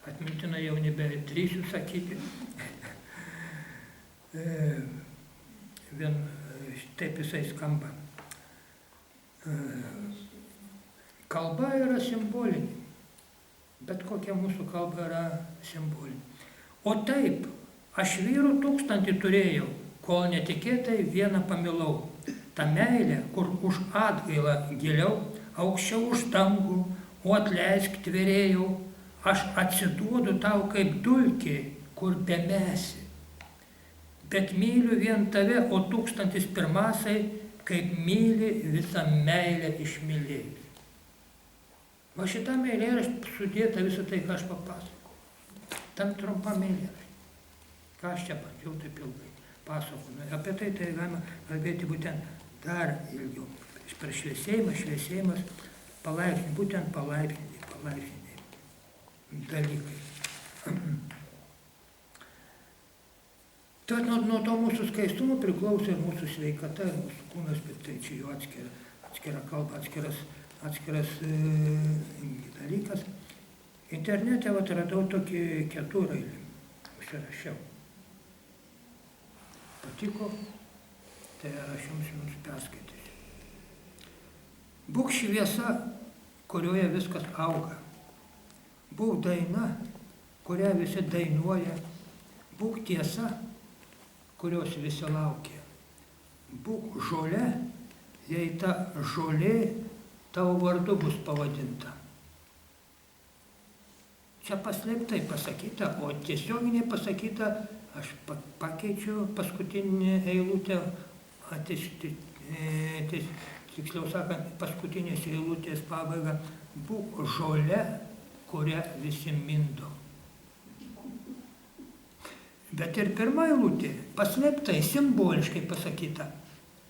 Atmintinai jau nebedrįsiu sakyti. Taip jisai skamba. Kalba yra simbolinė, bet kokia mūsų kalba yra simbolinė. O taip, aš vyrų 1000 turėjau, kol netikėtai vieną pamilau. Ta meilė, kur už atgailą giliau, aukščiau už dangų, o atleisk tvėrėjau, aš atsiduodu tau kaip dulkė, kur bemesi. Bet myliu vien tave, o 1001, kaip myli visą meilę išmylėjus. Va šitame eilėraštyje sudėta visą tai, ką aš papasakau. Tam trumpam eilėraštį. Ką aš čia bandžiau taip ilgai pasakoti. Apie tai galima kalbėti būtent dar ilgiau. Per šviesėjimas, palaipsniui, būtent palaipsniai dalykai. Tai nuo to mūsų skaistumo priklauso ir mūsų sveikata, ir mūsų kūnas, bet tai čia jau atskira kalba, atskiras dalykas. Internete radau tokį keturrailį, užsirašiau. Patiko, tai aš jums perskaitysiu. Būk šviesa, kurioje viskas auga. Būk daina, kurią visi dainuoja. Būk tiesa, kurios visi laukia. Būk žolė, jei ta žolė tavo vardu bus pavadinta. Čia paslėptai pasakyta, o tiesioginė pasakyta, aš pakeičiu paskutinį eilutę, tiksliau sakant, paskutinės eilutės pabaigą. Būk žolė, kurią visi mindo. Bet ir pirma eilutė, paslėptai, simboliškai pasakyta.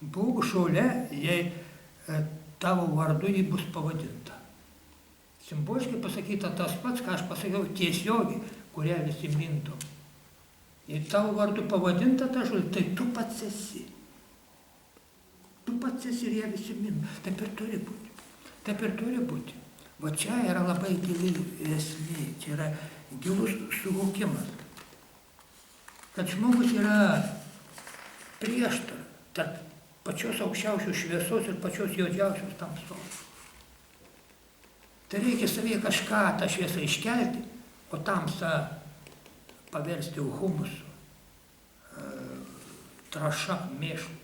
Būk žolė, jei tavo vardu ji bus pavadinta. Simboliškai pasakyta tas pats, ką aš pasakiau, tiesiogiai, kurią visi mindo. Jei tavo vardu pavadinta ta žolė, tai tu pats esi. Tu pats esi ir ją visi mindo. Taip ir turi būti. Taip ir turi būti. Va čia yra labai gili esmė, čia yra gilus suvokimas. Kad žmogus yra prieštara tarp pačios aukščiausios šviesos ir pačios juodžiausios tamsos. Tai reikia savyje kažką tą šviesą iškelti, o tamsą paversti humusu, trąša, mėšlu,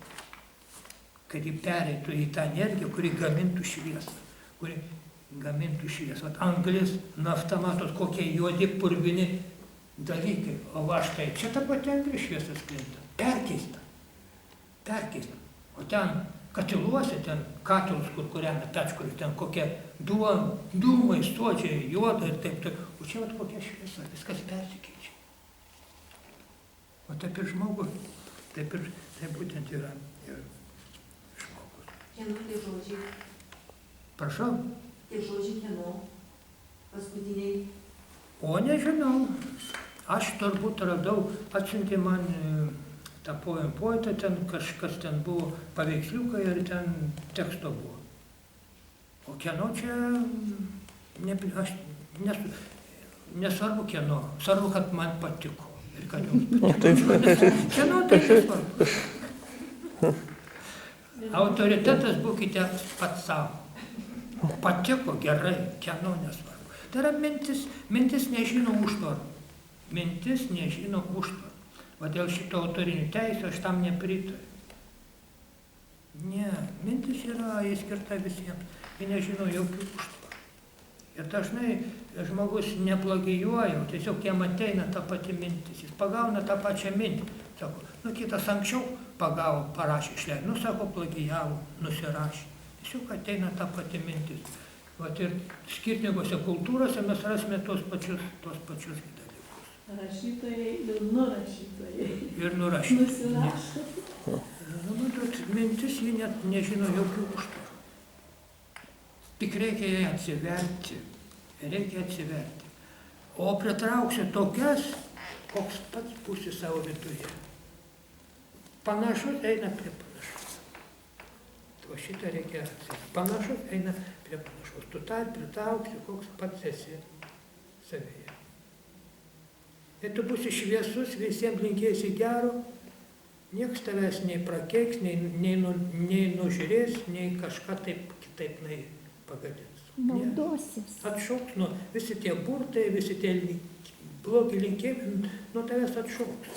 kad jį pereitų į tą energiją, kuri gamintų šviesą. Anglis, nafta, matot, kokie juodi, purvini dalykai, o va štai čia ta pati anglis šviesa sklinda, perkeista. O ten katiluose, ten katilus, kur kūrena pečkurius, ten kokie dūmai, suodžiai, juoda ir taip toliau. O čia vat kokia šviesa, viskas persikeičia. O taip ir žmogus, taip būtent yra ir žmogus. Kieno tie žodžiai? Prašau? Tie žodžiai kieno? Paskutiniai? O nežinau. Aš turbūt radau, atsiuntė man tą poetą, ten kažkas ten buvo paveiksliukai ir ten teksto buvo. O kieno čia, aš nesvarbu kieno, svarbu, kad man patiko. Ir kad jums patiko. Kieno tai nesvarbu. Autoritetas būkite pats savo. Patiko gerai, kieno nesvarbu. Tai yra mintis nežino užtvarų. Mintis nežino užtvarų. O dėl šito autorinių teisų aš tam nepritariu. Ne, mintis yra įskirta visiems. Jie nežino jokių užtvarų. Ir dažnai žmogus neplagijuoja, tiesiog jam ateina ta pati mintis. Jis pagauna tą pačią mintį. Sako, kitas anksčiau pagavo, parašė, išleido. Sako, plagijavo, nusirašė. Tiesiog ateina ta pati mintis. Vat ir skirtingose kultūrose mes rasime tos pačius dalykus. Rašytojai ir nurašytojai. Ir nurašytojai. Nusirašo. Mintis jį net nežino jokių užtvarų. Tik reikia jai atsiverti. O pritrauksiu tokias, koks pats būsi savo viduje. Panašus eina prie panašaus. O šitą reikia atsiverti. Panašus eina prie panašaus. Tu tą pritrauksi, koks pats esi savyje. Ir tu būsi šviesus, visiems linkėsi gero, nieks tavęs nei prakeiks, nei nužiūrės, nei kažką taip kitaip pagadins. Naudosis. Atšauks nuo visi tie burtai, visi tie blogi linkėjimai nuo tavęs atšauks.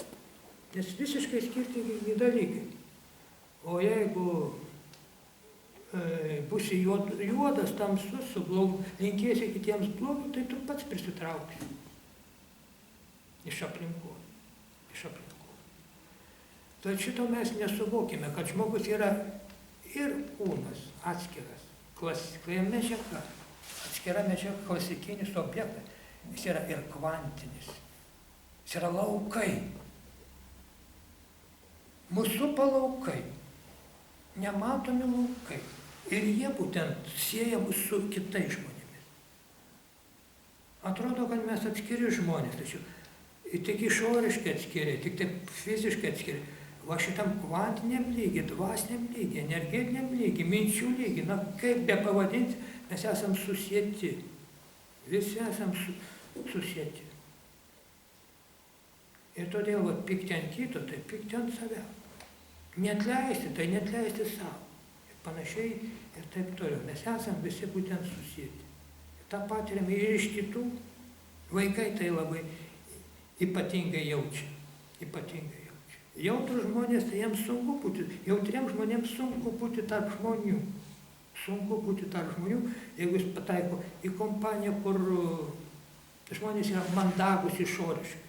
Nes visiškai skirtingi dalykai. O jeigu būsi juodas, tamsus, su blogu, linkėsi kitiems blogų, tai tu pats prisitrauksi. Iš aplinkų. Tai šito mes nesuvokime, kad žmogus yra ir kūnas atskiras, klasikoje medžiaga, atskira medžiaga, klasikinis objektas, jis yra ir kvantinis, jis yra laukai. Mūsų palaukai, nematomi laukai. Ir jie būtent sieja mus su kitais žmonėmis. Atrodo, kad mes atskiri žmonės, tačiau tik išoriškai atskiri, tik taip fiziškai atskiri. Va šitam kvantiniam lygiai, dvasiniam lygiai, energetiniam lygiai, minčių lygiai, na kaip be pavadinti, mes esam susieti. Visi esam susieti. Ir todėl va, pykti ant kito, tai pykti ant savęs. Neatleisti, tai neatleisti savo. Ir panašiai ir taip toliau. Mes esam visi būtent susieti. Ir tą patiriam ir iš kitų. Vaikai tai labai ypatingai jaučia. Jautrus žmonės, tai jiems sunku būti, jautriems žmonėms sunku būti tarp žmonių. Jeigu jis pataiko į kompaniją, kur žmonės yra mandagus išoriškai.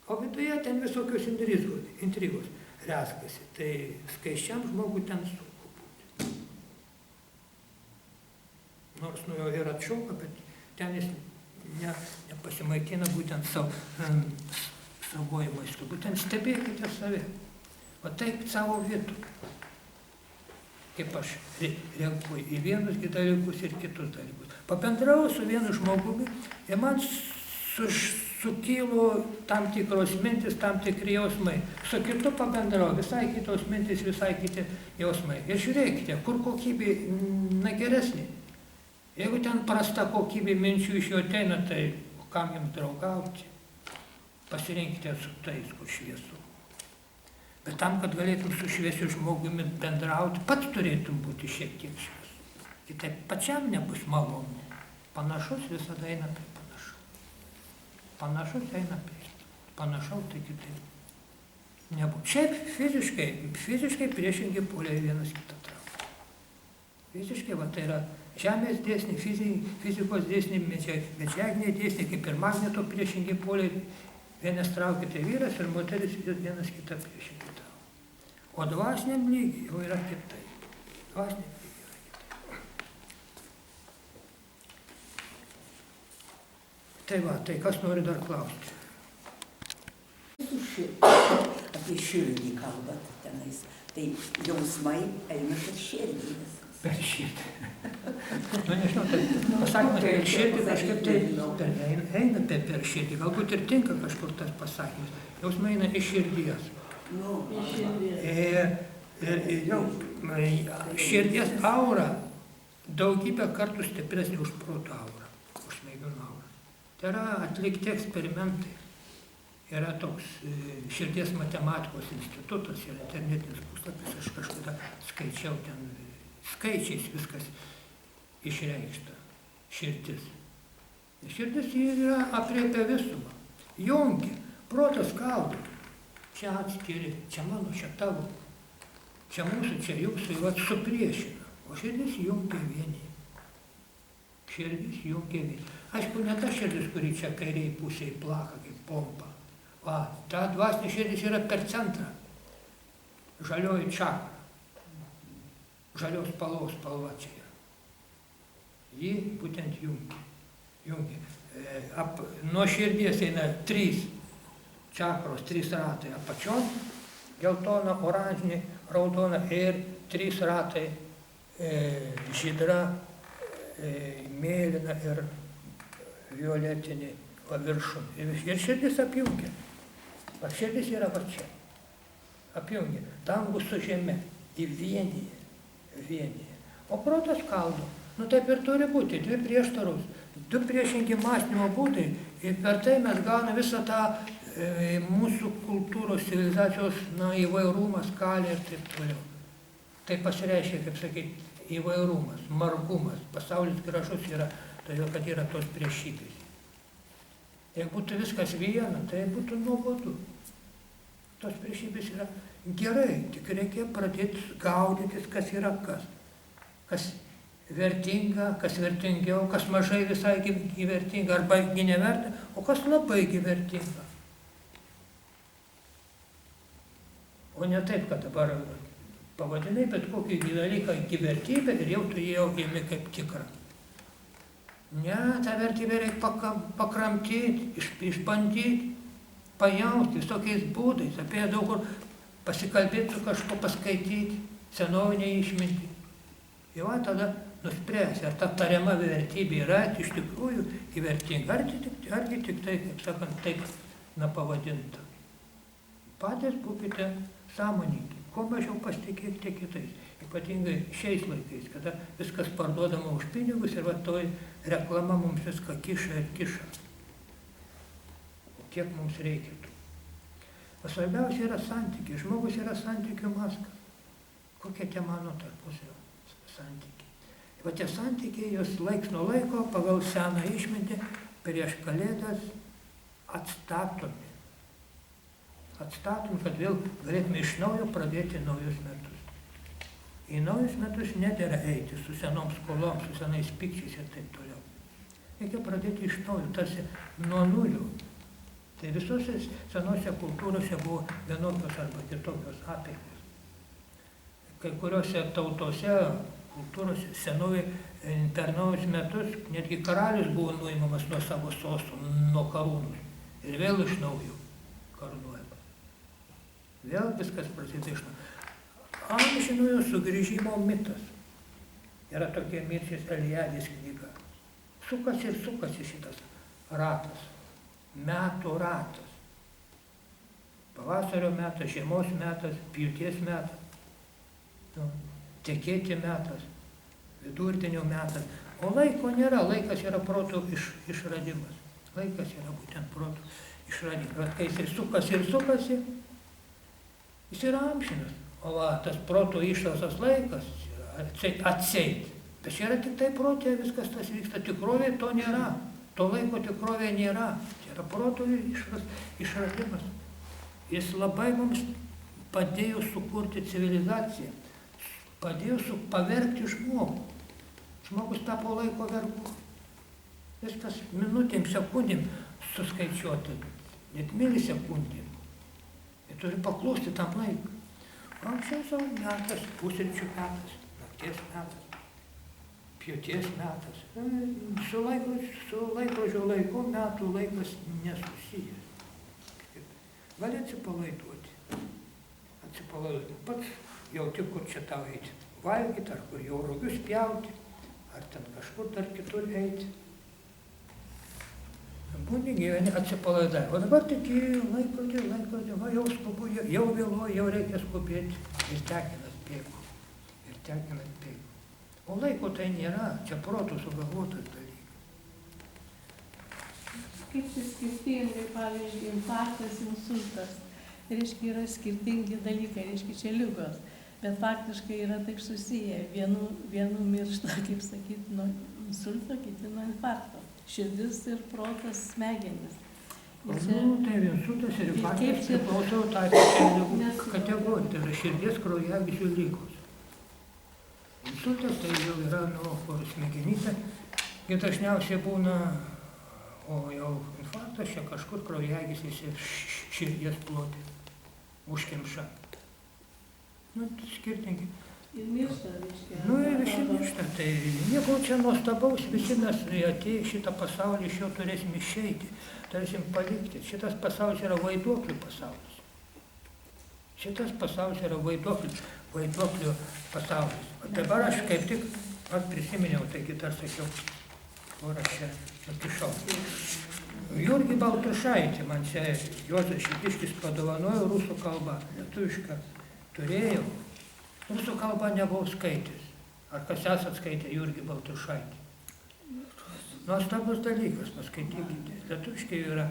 O viduje ten visokios intrigos rezgasi. Tai skaisčiam žmogui ten sunku būti. Nors nuo jo ir atšauka, bet ten jis nepasimaitina būtent savoji maistu. Būtent stebėkite save. O taip savo vidų. Kaip aš reaguoju į vienus dalykus ir kitus dalykus. Pabendrauju su vienu žmogumi ir man sukilo tam tikros mintis, tam tikri jausmai. Su kitu pabendrauju, visai kitos mintis, visai kiti jausmai. Ir žiūrėkite, kur kokybė geresnė. Jeigu ten prasta kokybė minčių iš jo ateina, tai kam jums draugauti? Pasirinkite su tais, kur šviesu. Bet tam, kad galėtum su šviesiu žmogumi bendrauti, pats turėtum būti šiek tiek šviesu. Kitaip pačiam nebus malonu. Panašus visada eina prie panašaus. Panašaus tai kitaip nebūtų. Šiaip fiziškai priešingi poliai vienas kitą traukia. Fiziškai, tai yra žemės dėsniai, fizikos dėsniai, medžiaginiai dėsniai, kaip ir magneto priešingi poliai. Vienas traukia, tai vyras ir moteris vienas kitą priešingai traukia. O dvasiniam lygiai jau yra kitaip. Tai kas nori dar klausti? Apie širdį kalbat tenais. Tai jausmai eina per širdį viskas. Per širdį. Nežinau, tai pasakymas per širdį kažkaip tai eina per širdį. Galbūt ir tinka kažkur tas pasakymas. Jausmai eina iš širdies. Širdies aura daugybę kartų stipresnė už proto aurą, už smegenų aurą. Tai yra atlikti eksperimentai. yra toks širdies matematikos institutas, yra internetinis puslapis, aš kažkada skaičiau ten, skaičiais viskas išreikšta, širdis. Širdis yra apriepia visumą, jungia, protas skaldo, čia atskiri, čia mano, čia tavo, čia mūsų, čia jūsų, vat supriešina, o širdis jungia vienį. Širdis jungia vienį. Aišku, ne ta širdis, kuri čia kairiai pusėje plaka kaip pompa. Va, ta dvasinė širdis yra per centrą. Žalioji čakra. Žalios spalvos spalva čia yra. Ji būtent jungia. Nuo širdies eina 3 čakros, 3 ratai apačion, geltona, oranžinė, raudona ir 3 ratai žydra, mėlyna ir violetinė viršum. Ir širdis apjungia. O širdis yra va čia. Apjungia. Dangų su žeme. Į vienyje. O protas skaldo. Nu taip ir turi būti. 2 prieštarus. 2 priešingi mąstymo būdai. Ir per tai mes gauname visą tą mūsų kultūros, civilizacijos įvairumą, skalę ir taip toliau. Tai pasireiškia, kaip sakyti, įvairumas, margumas. Pasaulis gražus yra, todėl kad yra tos priešybės. Jeigu būtų viskas viena, tai būtų nuobodu. Tos priešybės yra gerai, tik reikia pradėti gaudytis, kas yra kas. Kas vertinga, kas vertingiau, kas mažai visai vertinga, arba neverta, o kas labai vertinga. O ne taip, kad dabar pavadinai bet kokį dalyką vertybę ir jau tu jau imi kaip tikrą. Ne, tą vertybę reikia pakramtyti, išbandyti, pajausti visokiais būdais, apie daug kur pasikalbėti su kažko, paskaityti, senovinę išmintį. Jau tada nuspręsi, ar ta tariama vertybė yra iš tikrųjų vertinga, argi tik tai, kaip sakant, taip pavadinta. Patys būkite sąmoningi, kuo mažiau pasitikėkite kitais. Ypatingai šiais laikais, kada viskas parduodama už pinigus ir va toj reklama mums viską kiša ir kiša. O kiek mums reikia tų? O svarbiausia yra santykiai. Žmogus yra santykių mazgas. Kokie tie mano tarpusavio santykiai? Va tie santykiai, jos laiks nuo laiko pagal seną išmintį prieš Kalėdas atstatomi. Atstatomi, kad vėl galėtume iš naujo pradėti naujus metus. Į naujus metus nedėra eiti su senom skolom, su senais pykčiais ir taip toliau. Reikia pradėti iš naujo, tarsi nuo nulio. Tai visose senose kultūrose buvo vienokios arba kitokios apeigos. Kai kuriuose tautose, kultūrose, senovai per naujus metus netgi karalius buvo nuimamas nuo savo sostų, nuo karūnos ir vėl iš naujo karūnuojamas. Vėl viskas prasideda iš naujo. Amžinojo sugrįžimo mitas. Yra tokia Mircės Eliadės knyga. Sukasi ir sukasi šitas ratas. Metų ratas. Pavasario metas, žiemos metas, pjūties metas, tekėti metas, vidurdienio metas. O laiko nėra, laikas yra proto išradimas. Laikas yra būtent proto išradimas. Kai jis sukasi ir sukasi, jis yra amžinas. O va, tas proto išrastas laikas atseit. Bet čia yra tik tai protė, viskas tas vyksta. Tikrovė to nėra. To laiko tikrovė nėra. Čia yra proto išradimas. Jis labai mums padėjo sukurti civilizaciją. Padėjo pavergti žmogų. Žmogus tapo laiko vergu. Viskas minutėm, sekundėm suskaičiuota. Net milisekundėm. Jie turi paklusti tam laikui. Anksčiau savo metas, pusryčių metas, nakties metas, pjūties metas. Su laikrodžio laiku metų laikas nesusijęs. Gali atsipalaiduoti. Pats jauti, kur čia tau eiti. Valgyti, ar kur jau rugius pjauti, ar ten kažkur dar kitur eiti. Būni gyveni atsipalaidavę. O dabar tik laikrodį, va jau skubu, jau vėluoju, jau reikia skubėti. Ir tekinas bėgu. O laiko tai nėra, čia protų sugalvotas dalykas. kaip čia skirtingai, pavyzdžiui, infarktas, insultas. Reiškia, yra skirtingi dalykai, reiškia, čia ligos. Bet faktiškai yra taip susiję. Vienu miršta, kaip sakyti, nuo insulto, kiti nuo infarkto. Širdis ir protas, smegenis. Tai insultas ir infarktas priklauso tai ligų kategorijai. Tai yra širdies kraujagyslių ligos. Insultas tai jau yra kur smegenyse, ir dažniausiai būna, o jau infarktas čia kažkur kraujagyslėse širdies plote užkemša. Skirtingi. Ir miršta, reiškia. Ir visi miršta. Tai nieko čia nuostabaus, visi mes atėję šitą pasaulį iš jo turėsim išeiti, turėsim palikti. Šitas pasaulis yra vaiduoklių pasaulis. Šitas pasaulis yra vaiduoklių pasaulis. O dabar aš kaip tik prisiminiau, taigi dar sakiau, kur aš čia nukišau. Jurgį Baltrušaitį man čia Juozas Šipiškis padovanojo rusų kalbą, lietuvišką turėjau. Rusų kalbą nebuvau skaitęs. Ar kas esat skaitę Jurgį Baltrušaitį? Nuostabus dalykas, paskaitykite. Lietuviškai yra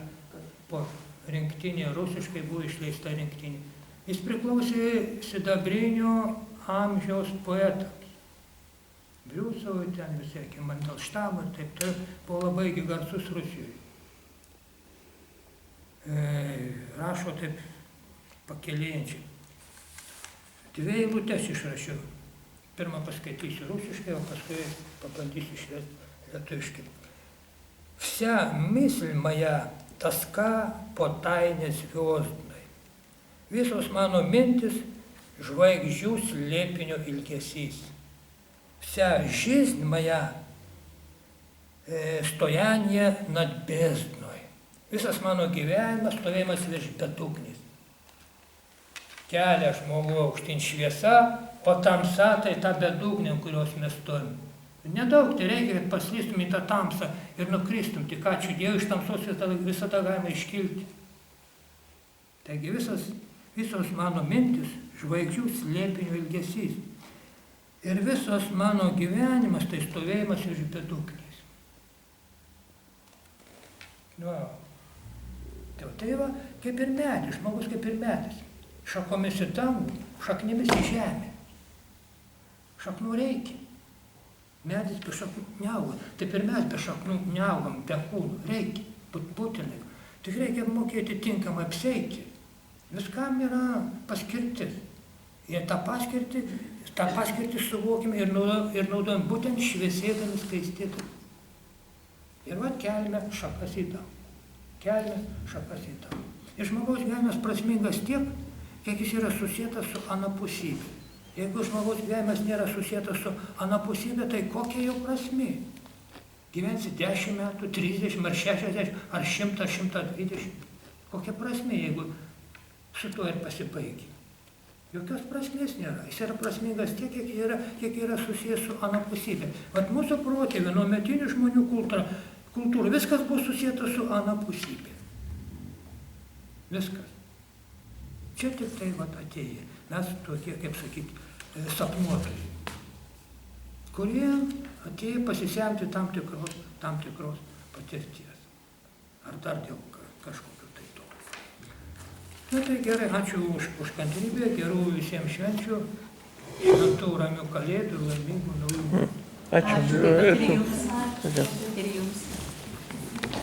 po rinktinė, rusiškai buvo išleista rinktinė. Jis priklausė sidabrinio amžiaus poetams. Briusovui ten visokie, Mandelštamui ir taip toliau, buvo labai garsus Rusijoje. Rašo taip pakelėjančiai. 2 eilutes išrašiau. Pirmą paskaitysiu rusiškai, o paskui pabandysiu išversti lietuviškai. Вся мысль моя тоска по тайне звездной. Visos mano mintis žvaigždžių slėpinio ilgesys. Вся жизнь моя стояние над бездной. Visas mano gyvenimas stovėjimas virš bedugnės. Kelia žmogų aukštyn šviesa, o tamsa tai ta bedugnė, kurios mes stovim. Nedaug, tai reikia, kad paslystum į tą tamsą ir nukristum. Tik ačiū Dievui, iš tamsos visada galima iškilti. Taigi visos mano mintis žvaigždžių slėpinio ilgesys. Ir visos mano gyvenimas tai stovėjimas virš bedugnės. Tai va, kaip ir medis, žmogus kaip ir medis. Šakomis į dangų, šaknimis į žemę. Šaknų reikia. Medis be šaknų neauga. Taip ir mes be šaknų neaugam, be kūnų. Reikia, būtinai. Tik reikia mokėti tinkamai apseiti. Viskam yra paskirtis. Ir tą paskirtį suvokime ir naudojam būtent šviesėdami, skaistėdami. Ir va keliame šakas į dangų. Ir žmogaus gyvenimas prasmingas tiek, kiek jis yra susietas su anapusybė. Jeigu žmogaus gyvenimas nėra susietas su anapusybė, tai kokia jo prasmė? Gyvensi 10 metų, 30 ar 60 ar 100, 120. Kokia prasmė, jeigu su tuo ir pasibaigi? Jokios prasmės nėra. Jis yra prasmingas tiek, kiek yra susijęs su anapusybė. Vat mūsų protėvių, nuometinių žmonių kultūra, viskas buvo susijęta su anapusybė. Viskas. Čia tik tai vat atėję. Mes tokie, kaip sakyti, sapnuotojai, kurie atėjo pasisemti tam tikros patirties. Ar dar dėl kažkokio tai to. Tai gerai, ačiū už kantrybę, gerų visiems švenčių, šventų ramių kalėdų, laimingų naujų metų. Ačiū. Ir jums.